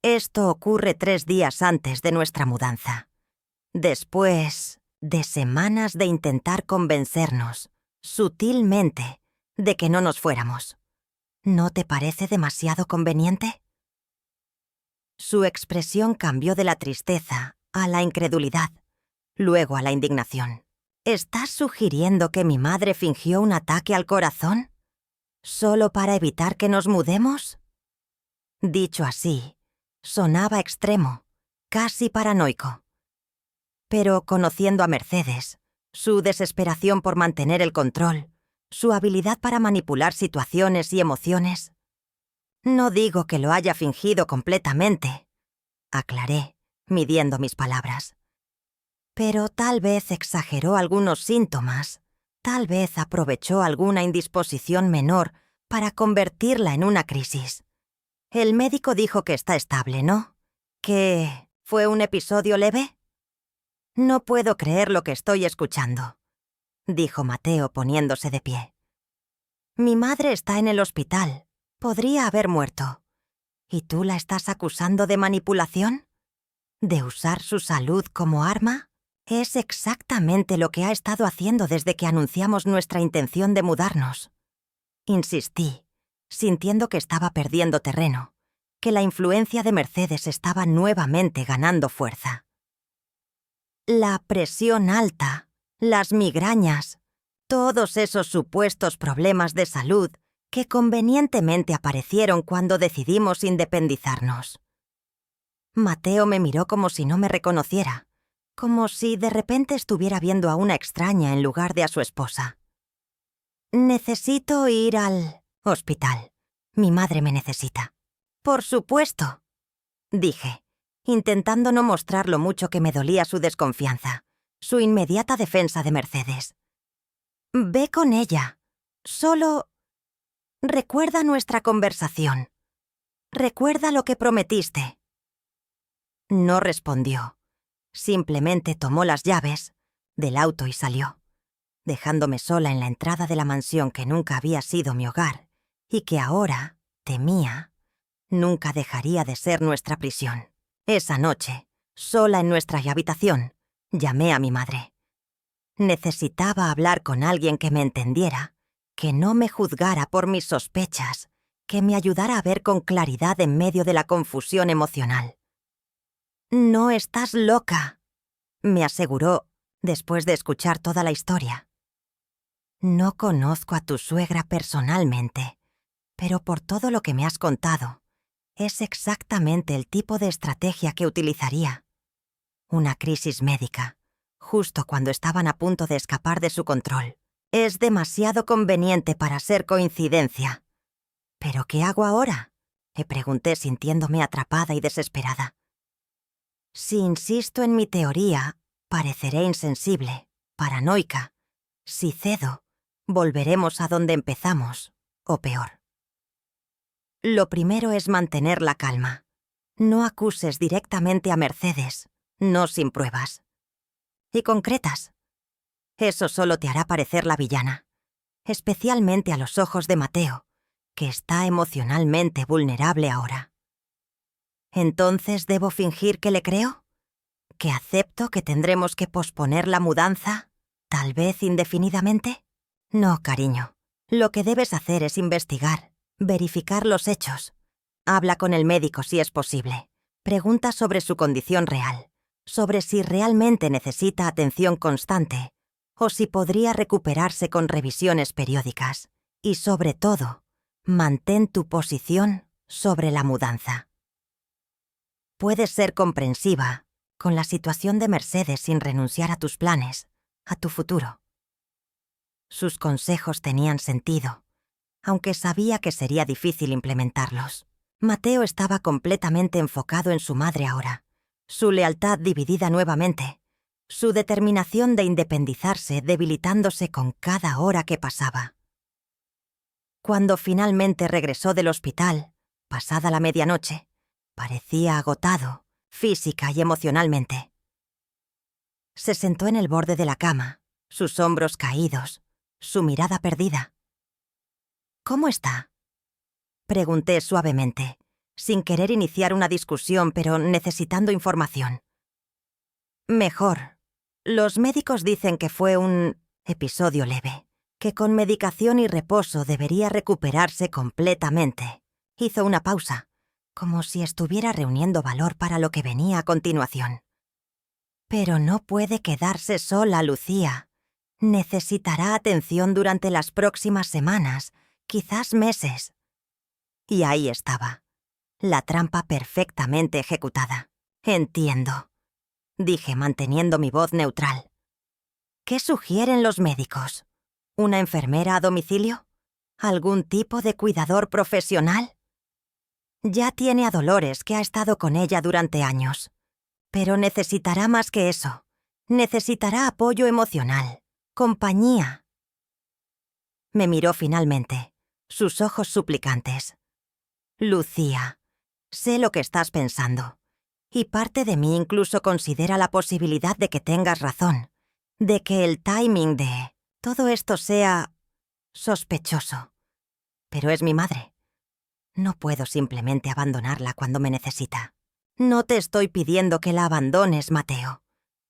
«Esto ocurre 3 días antes de nuestra mudanza, después de semanas de intentar convencernos, sutilmente, de que no nos fuéramos. ¿No te parece demasiado conveniente?». Su expresión cambió de la tristeza a la incredulidad, luego a la indignación. «¿Estás sugiriendo que mi madre fingió un ataque al corazón? ¿Solo para evitar que nos mudemos?». Dicho así, sonaba extremo, casi paranoico. Pero conociendo a Mercedes, su desesperación por mantener el control, su habilidad para manipular situaciones y emociones... «No digo que lo haya fingido completamente», aclaré, midiendo mis palabras. «Pero tal vez exageró algunos síntomas, tal vez aprovechó alguna indisposición menor para convertirla en una crisis. El médico dijo que está estable, ¿no? ¿Que fue un episodio leve?». «No puedo creer lo que estoy escuchando», dijo Mateo poniéndose de pie. «Mi madre está en el hospital. Podría haber muerto. ¿Y tú la estás acusando de manipulación? ¿De usar su salud como arma? Es exactamente lo que ha estado haciendo desde que anunciamos nuestra intención de mudarnos». Insistí, sintiendo que estaba perdiendo terreno, que la influencia de Mercedes estaba nuevamente ganando fuerza. «La presión alta, las migrañas, todos esos supuestos problemas de salud que convenientemente aparecieron cuando decidimos independizarnos». Mateo me miró como si no me reconociera, como si de repente estuviera viendo a una extraña en lugar de a su esposa. «Necesito ir al hospital. Mi madre me necesita». «Por supuesto», dije, intentando no mostrar lo mucho que me dolía su desconfianza, su inmediata defensa de Mercedes. «Ve con ella. Solo recuerda nuestra conversación. Recuerda lo que prometiste». No respondió. Simplemente tomó las llaves del auto y salió, dejándome sola en la entrada de la mansión que nunca había sido mi hogar y que ahora, temía, nunca dejaría de ser nuestra prisión. Esa noche, sola en nuestra habitación, llamé a mi madre. Necesitaba hablar con alguien que me entendiera, que no me juzgara por mis sospechas, que me ayudara a ver con claridad en medio de la confusión emocional. «No estás loca», me aseguró después de escuchar toda la historia. «No conozco a tu suegra personalmente, pero por todo lo que me has contado, es exactamente el tipo de estrategia que utilizaría. Una crisis médica, justo cuando estaban a punto de escapar de su control. Es demasiado conveniente para ser coincidencia». «¿Pero qué hago ahora?», le pregunté sintiéndome atrapada y desesperada. «Si insisto en mi teoría, pareceré insensible, paranoica. Si cedo, volveremos a donde empezamos, o peor. Lo primero es mantener la calma. No acuses directamente a Mercedes, no sin pruebas. Y concretas. Eso solo te hará parecer la villana, especialmente a los ojos de Mateo, que está emocionalmente vulnerable ahora. ¿Entonces debo fingir que le creo? ¿Que acepto que tendremos que posponer la mudanza, tal vez indefinidamente? No, cariño. Lo que debes hacer es investigar, verificar los hechos. Habla con el médico si es posible. Pregunta sobre su condición real, sobre si realmente necesita atención constante o si podría recuperarse con revisiones periódicas. Y sobre todo, mantén tu posición sobre la mudanza. Puedes ser comprensiva con la situación de Mercedes sin renunciar a tus planes, a tu futuro. Sus consejos tenían sentido, aunque sabía que sería difícil implementarlos. Mateo estaba completamente enfocado en su madre ahora, su lealtad dividida nuevamente, su determinación de independizarse debilitándose con cada hora que pasaba. Cuando finalmente regresó del hospital, pasada la medianoche, parecía agotado, física y emocionalmente. Se sentó en el borde de la cama, sus hombros caídos, su mirada perdida. «¿Cómo está?», pregunté suavemente, sin querer iniciar una discusión, pero necesitando información. «Mejor. Los médicos dicen que fue un episodio leve, que con medicación y reposo debería recuperarse completamente». Hizo una pausa, como si estuviera reuniendo valor para lo que venía a continuación. «Pero no puede quedarse sola, Lucía. Necesitará atención durante las próximas semanas, quizás meses». Y ahí estaba, la trampa perfectamente ejecutada. «Entiendo», dije manteniendo mi voz neutral. «¿Qué sugieren los médicos? ¿Una enfermera a domicilio? ¿Algún tipo de cuidador profesional?» «Ya tiene a Dolores, que ha estado con ella durante años. Pero necesitará más que eso. Necesitará apoyo emocional, compañía». Me miró finalmente, sus ojos suplicantes. «Lucía, sé lo que estás pensando, y parte de mí incluso considera la posibilidad de que tengas razón, de que el timing de todo esto sea sospechoso. Pero es mi madre. No puedo simplemente abandonarla cuando me necesita. No te estoy pidiendo que la abandones, Mateo.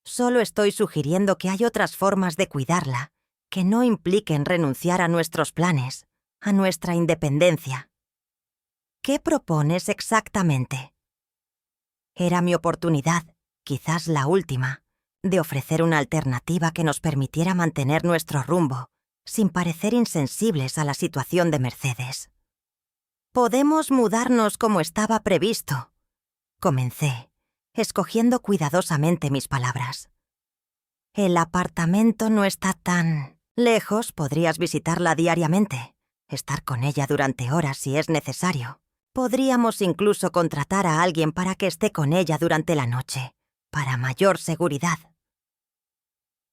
Solo estoy sugiriendo que hay otras formas de cuidarla que no impliquen renunciar a nuestros planes, a nuestra independencia». «¿Qué propones exactamente?». Era mi oportunidad, quizás la última, de ofrecer una alternativa que nos permitiera mantener nuestro rumbo, sin parecer insensibles a la situación de Mercedes. «Podemos mudarnos como estaba previsto», comencé, escogiendo cuidadosamente mis palabras. «El apartamento no está tan lejos, podrías visitarla diariamente, estar con ella durante horas si es necesario. Podríamos incluso contratar a alguien para que esté con ella durante la noche, para mayor seguridad».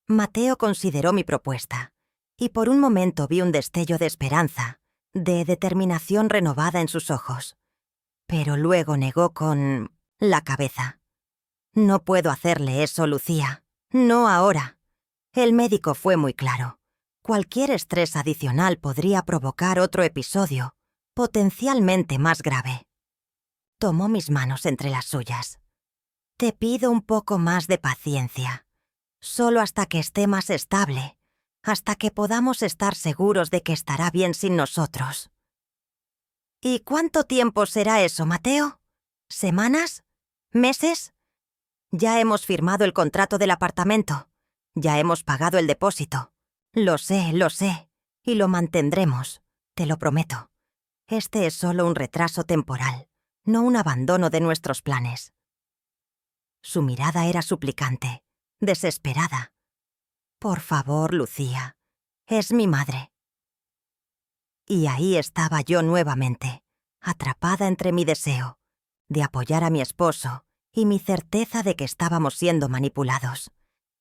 Mateo consideró mi propuesta, y por un momento vi un destello de esperanza, de determinación renovada en sus ojos. Pero luego negó con la cabeza. «No puedo hacerle eso, Lucía. No ahora». El médico fue muy claro. Cualquier estrés adicional podría provocar otro episodio, potencialmente más grave. Tomó mis manos entre las suyas. Te pido un poco más de paciencia, solo hasta que esté más estable, hasta que podamos estar seguros de que estará bien sin nosotros. ¿Y cuánto tiempo será eso, Mateo? ¿Semanas? ¿Meses? Ya hemos firmado el contrato del apartamento. Ya hemos pagado el depósito. Lo sé, y lo mantendremos, te lo prometo. Este es solo un retraso temporal, no un abandono de nuestros planes. Su mirada era suplicante, desesperada. Por favor, Lucía, es mi madre. Y ahí estaba yo nuevamente, atrapada entre mi deseo de apoyar a mi esposo y mi certeza de que estábamos siendo manipulados,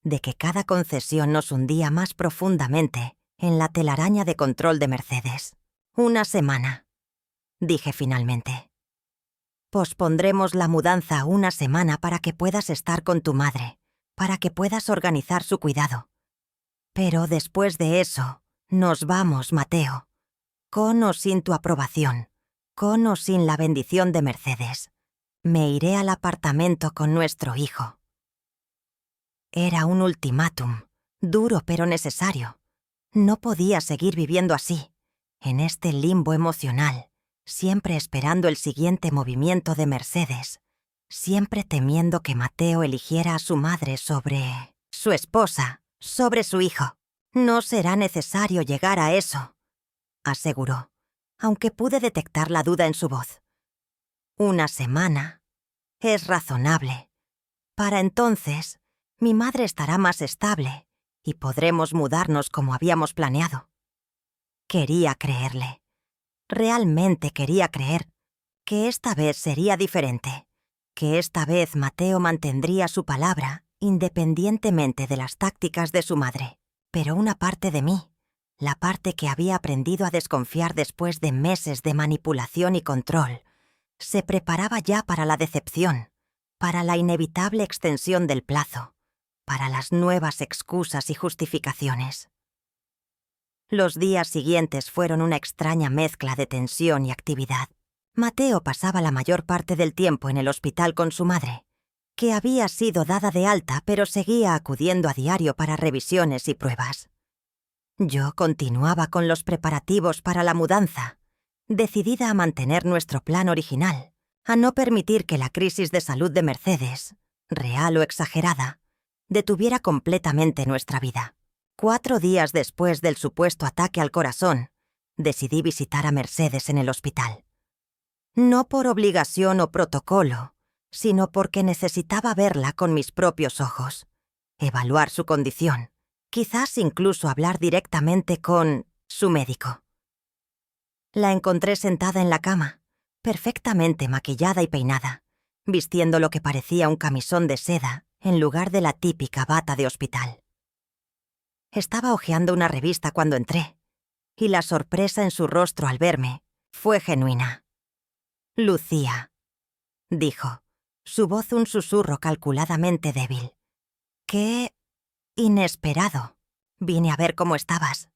de que cada concesión nos hundía más profundamente en la telaraña de control de Mercedes. 1 semana, dije finalmente. Pospondremos la mudanza 1 semana para que puedas estar con tu madre, para que puedas organizar su cuidado. Pero después de eso, nos vamos, Mateo. Con o sin tu aprobación, con o sin la bendición de Mercedes. Me iré al apartamento con nuestro hijo. Era un ultimátum, duro pero necesario. No podía seguir viviendo así, en este limbo emocional, siempre esperando el siguiente movimiento de Mercedes, siempre temiendo que Mateo eligiera a su madre sobre su esposa, sobre su hijo. No será necesario llegar a eso, aseguró, aunque pude detectar la duda en su voz. 1 semana. Es razonable. Para entonces, mi madre estará más estable y podremos mudarnos como habíamos planeado. Quería creerle. Realmente quería creer que esta vez sería diferente, que esta vez Mateo mantendría su palabra independientemente de las tácticas de su madre. Pero una parte de mí, la parte que había aprendido a desconfiar después de meses de manipulación y control, se preparaba ya para la decepción, para la inevitable extensión del plazo, para las nuevas excusas y justificaciones. Los días siguientes fueron una extraña mezcla de tensión y actividad. Mateo pasaba la mayor parte del tiempo en el hospital con su madre, que había sido dada de alta pero seguía acudiendo a diario para revisiones y pruebas. Yo continuaba con los preparativos para la mudanza, decidida a mantener nuestro plan original, a no permitir que la crisis de salud de Mercedes, real o exagerada, detuviera completamente nuestra vida. 4 días después del supuesto ataque al corazón, decidí visitar a Mercedes en el hospital. No por obligación o protocolo, sino porque necesitaba verla con mis propios ojos, evaluar su condición, quizás incluso hablar directamente con su médico. La encontré sentada en la cama, perfectamente maquillada y peinada, vistiendo lo que parecía un camisón de seda en lugar de la típica bata de hospital. Estaba hojeando una revista cuando entré, y la sorpresa en su rostro al verme fue genuina. «Lucía», dijo, su voz un susurro calculadamente débil. «Qué inesperado. Vine a ver cómo estabas»,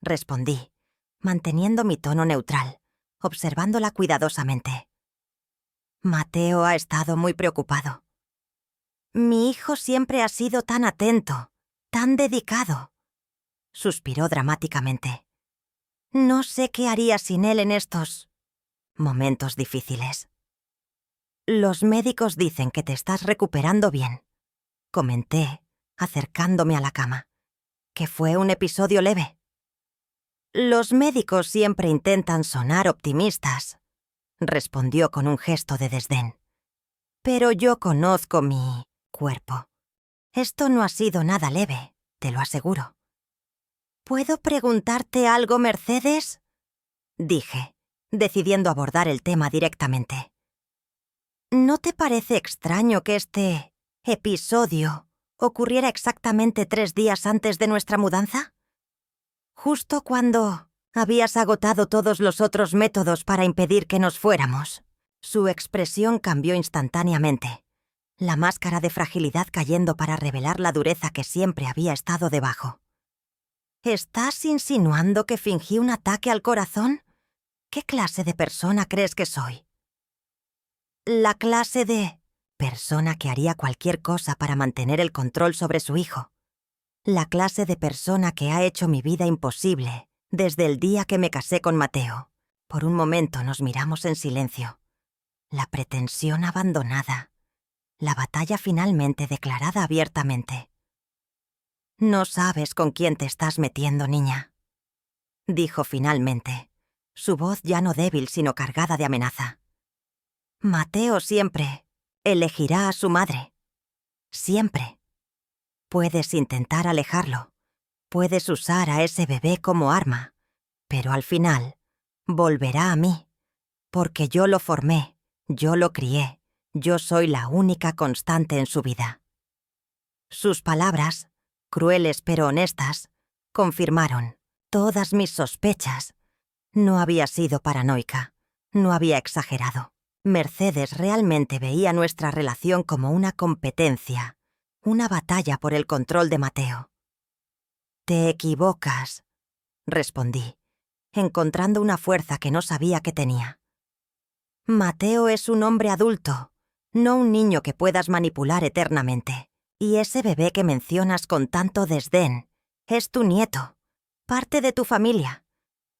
respondí, manteniendo mi tono neutral, observándola cuidadosamente. Mateo ha estado muy preocupado. «Mi hijo siempre ha sido tan atento, tan dedicado», suspiró dramáticamente. «No sé qué haría sin él en estos momentos difíciles». «Los médicos dicen que te estás recuperando bien», comenté, acercándome a la cama. «Que fue un episodio leve». «Los médicos siempre intentan sonar optimistas», respondió con un gesto de desdén. «Pero yo conozco mi cuerpo. Esto no ha sido nada leve, te lo aseguro». «¿Puedo preguntarte algo, Mercedes?», dije, decidiendo abordar el tema directamente. «¿No te parece extraño que este episodio ocurriera exactamente 3 días antes de nuestra mudanza? Justo cuando habías agotado todos los otros métodos para impedir que nos fuéramos». Su expresión cambió instantáneamente, la máscara de fragilidad cayendo para revelar la dureza que siempre había estado debajo. «¿Estás insinuando que fingí un ataque al corazón? ¿Qué clase de persona crees que soy?» «La clase de Persona que haría cualquier cosa para mantener el control sobre su hijo. La clase de persona que ha hecho mi vida imposible desde el día que me casé con Mateo. Por un momento nos miramos en silencio. La pretensión abandonada. La batalla finalmente declarada abiertamente. «No sabes con quién te estás metiendo, niña», dijo finalmente, su voz ya no débil sino cargada de amenaza. «Mateo siempre elegirá a su madre. Siempre. Puedes intentar alejarlo. Puedes usar a ese bebé como arma. Pero al final, volverá a mí. Porque yo lo formé, yo lo crié, yo soy la única constante en su vida». Sus palabras, crueles pero honestas, confirmaron todas mis sospechas. No había sido paranoica, no había exagerado. Mercedes realmente veía nuestra relación como una competencia, una batalla por el control de Mateo. «Te equivocas», respondí, encontrando una fuerza que no sabía que tenía. «Mateo es un hombre adulto, no un niño que puedas manipular eternamente. Y ese bebé que mencionas con tanto desdén es tu nieto, parte de tu familia.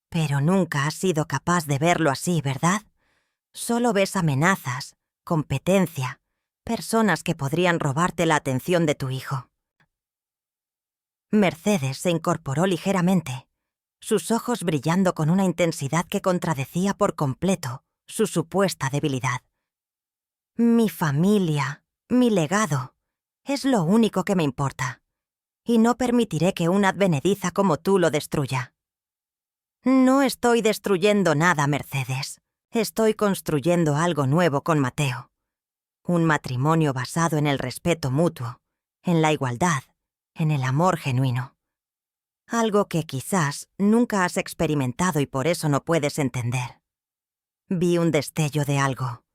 Pero nunca has sido capaz de verlo así, ¿verdad? Solo ves amenazas, competencia, personas que podrían robarte la atención de tu hijo». Mercedes se incorporó ligeramente, sus ojos brillando con una intensidad que contradecía por completo su supuesta debilidad. «Mi familia, mi legado, es lo único que me importa, y no permitiré que una advenediza como tú lo destruya». «No estoy destruyendo nada, Mercedes. Estoy construyendo algo nuevo con Mateo. Un matrimonio basado en el respeto mutuo, en la igualdad, en el amor genuino. Algo que quizás nunca has experimentado y por eso no puedes entender». Vi un destello de algo.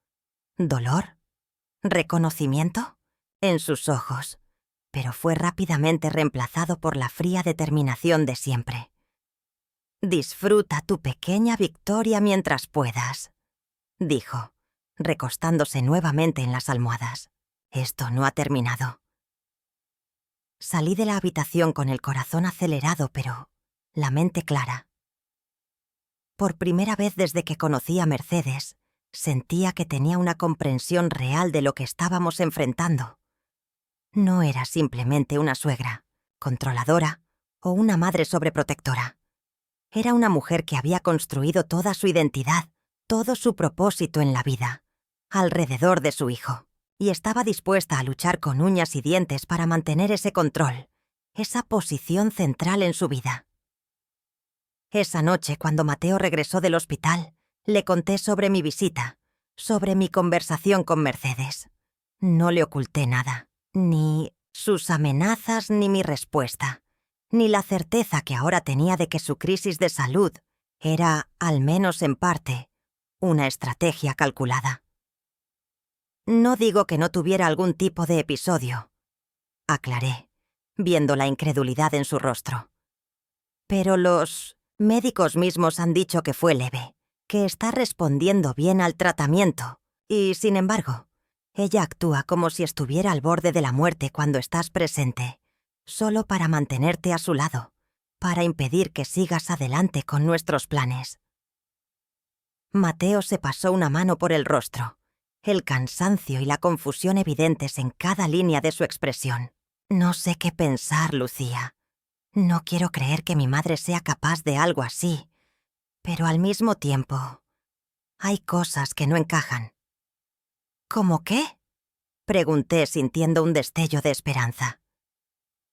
¿Dolor? ¿Reconocimiento? En sus ojos, pero fue rápidamente reemplazado por la fría determinación de siempre. «Disfruta tu pequeña victoria mientras puedas», dijo, recostándose nuevamente en las almohadas. «Esto no ha terminado». Salí de la habitación con el corazón acelerado, pero la mente clara. Por primera vez desde que conocí a Mercedes, sentía que tenía una comprensión real de lo que estábamos enfrentando. No era simplemente una suegra, controladora o una madre sobreprotectora. Era una mujer que había construido toda su identidad, todo su propósito en la vida, alrededor de su hijo, y estaba dispuesta a luchar con uñas y dientes para mantener ese control, esa posición central en su vida. Esa noche, cuando Mateo regresó del hospital, le conté sobre mi visita, sobre mi conversación con Mercedes. No le oculté nada, ni sus amenazas ni mi respuesta, ni la certeza que ahora tenía de que su crisis de salud era, al menos en parte, una estrategia calculada. «No digo que no tuviera algún tipo de episodio», aclaré, viendo la incredulidad en su rostro. «Pero los médicos mismos han dicho que fue leve, que está respondiendo bien al tratamiento, y, sin embargo, ella actúa como si estuviera al borde de la muerte cuando estás presente, solo para mantenerte a su lado, para impedir que sigas adelante con nuestros planes». Mateo se pasó una mano por el rostro, el cansancio y la confusión evidentes en cada línea de su expresión. «No sé qué pensar, Lucía. No quiero creer que mi madre sea capaz de algo así, pero al mismo tiempo, hay cosas que no encajan». «¿Cómo qué?», pregunté sintiendo un destello de esperanza.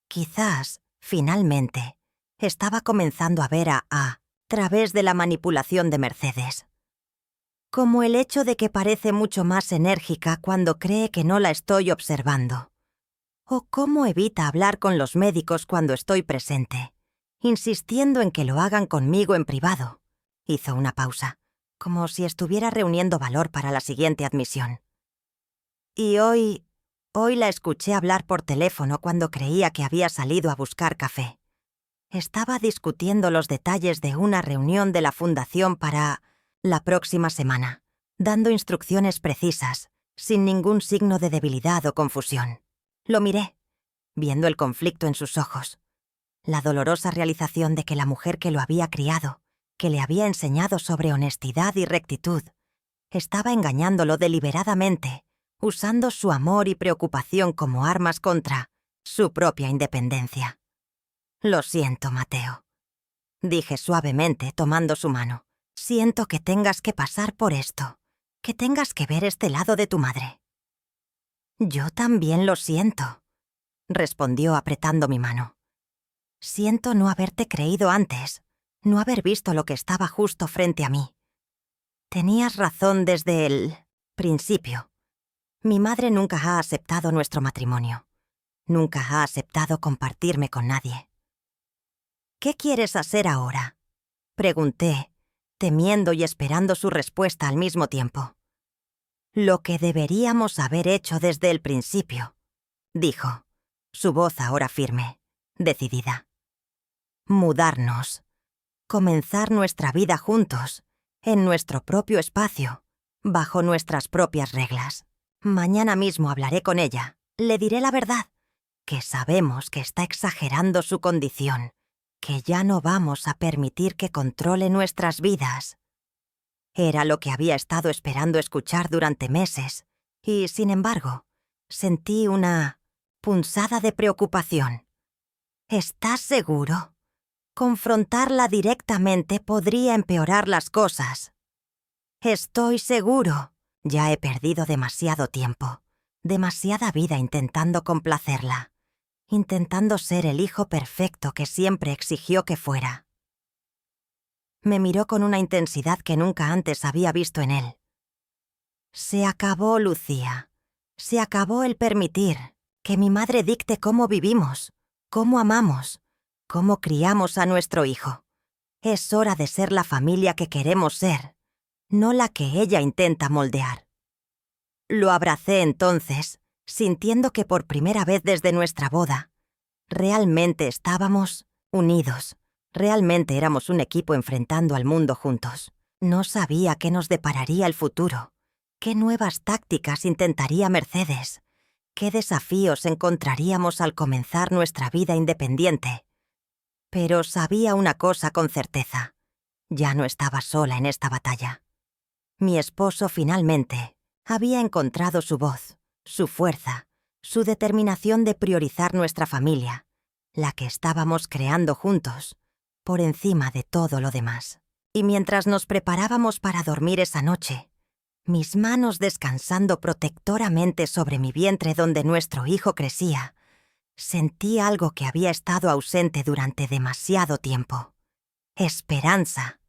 Quizás, finalmente, estaba comenzando a ver a través de la manipulación de Mercedes. Como el hecho de que parece mucho más enérgica cuando cree que no la estoy observando. O cómo evita hablar con los médicos cuando estoy presente, insistiendo en que lo hagan conmigo en privado. Hizo una pausa, como si estuviera reuniendo valor para la siguiente admisión. «Y hoy la escuché hablar por teléfono cuando creía que había salido a buscar café. Estaba discutiendo los detalles de una reunión de la fundación para la próxima semana, dando instrucciones precisas, sin ningún signo de debilidad o confusión. Lo miré, viendo el conflicto en sus ojos, la dolorosa realización de que la mujer que lo había criado, que le había enseñado sobre honestidad y rectitud, estaba engañándolo deliberadamente, usando su amor y preocupación como armas contra su propia independencia. «Lo siento, Mateo», dije suavemente, tomando su mano. «Siento que tengas que pasar por esto, que tengas que ver este lado de tu madre». «Yo también lo siento», respondió apretando mi mano. «Siento no haberte creído antes, no haber visto lo que estaba justo frente a mí. Tenías razón desde el principio. Mi madre nunca ha aceptado nuestro matrimonio. Nunca ha aceptado compartirme con nadie». «¿Qué quieres hacer ahora?», pregunté, temiendo y esperando su respuesta al mismo tiempo. «Lo que deberíamos haber hecho desde el principio», dijo, su voz ahora firme, decidida. «Mudarnos. Comenzar nuestra vida juntos, en nuestro propio espacio, bajo nuestras propias reglas. Mañana mismo hablaré con ella, le diré la verdad, que sabemos que está exagerando su condición, que ya no vamos a permitir que controle nuestras vidas». Era lo que había estado esperando escuchar durante meses, y, sin embargo, sentí una punzada de preocupación. «¿Estás seguro? Confrontarla directamente podría empeorar las cosas». «Estoy seguro. Ya he perdido demasiado tiempo, demasiada vida intentando complacerla, intentando ser el hijo perfecto que siempre exigió que fuera». Me miró con una intensidad que nunca antes había visto en él. «Se acabó, Lucía. Se acabó el permitir que mi madre dicte cómo vivimos, cómo amamos, cómo criamos a nuestro hijo. Es hora de ser la familia que queremos ser, no la que ella intenta moldear». Lo abracé entonces, sintiendo que por primera vez desde nuestra boda, realmente estábamos unidos. Realmente éramos un equipo enfrentando al mundo juntos. No sabía qué nos depararía el futuro, qué nuevas tácticas intentaría Mercedes, qué desafíos encontraríamos al comenzar nuestra vida independiente. Pero sabía una cosa con certeza: ya no estaba sola en esta batalla. Mi esposo finalmente había encontrado su voz, su fuerza, su determinación de priorizar nuestra familia, la que estábamos creando juntos, por encima de todo lo demás. Y mientras nos preparábamos para dormir esa noche, mis manos descansando protectoramente sobre mi vientre donde nuestro hijo crecía, sentí algo que había estado ausente durante demasiado tiempo. Esperanza.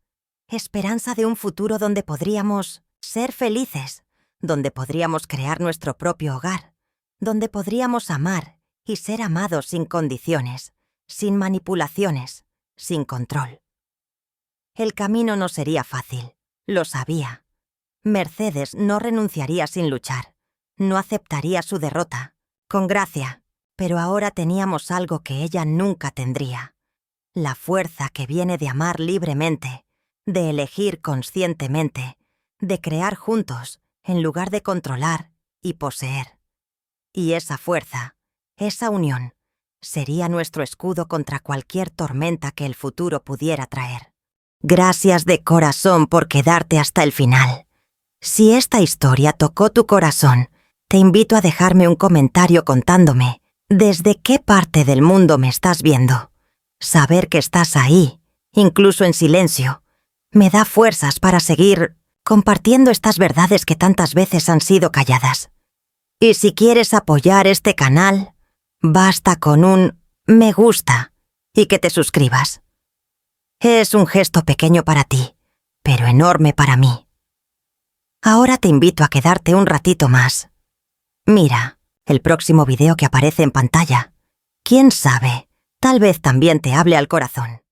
Esperanza de un futuro donde podríamos ser felices, donde podríamos crear nuestro propio hogar, donde podríamos amar y ser amados sin condiciones, sin manipulaciones, sin control. El camino no sería fácil, lo sabía. Mercedes no renunciaría sin luchar, no aceptaría su derrota, con gracia, pero ahora teníamos algo que ella nunca tendría: la fuerza que viene de amar libremente, de elegir conscientemente, de crear juntos en lugar de controlar y poseer. Y esa fuerza, esa unión, sería nuestro escudo contra cualquier tormenta que el futuro pudiera traer. Gracias de corazón por quedarte hasta el final. Si esta historia tocó tu corazón, te invito a dejarme un comentario contándome desde qué parte del mundo me estás viendo. Saber que estás ahí, incluso en silencio, me da fuerzas para seguir compartiendo estas verdades que tantas veces han sido calladas. Y si quieres apoyar este canal, basta con un me gusta y que te suscribas. Es un gesto pequeño para ti, pero enorme para mí. Ahora te invito a quedarte un ratito más. Mira el próximo video que aparece en pantalla. ¿Quién sabe? Tal vez también te hable al corazón.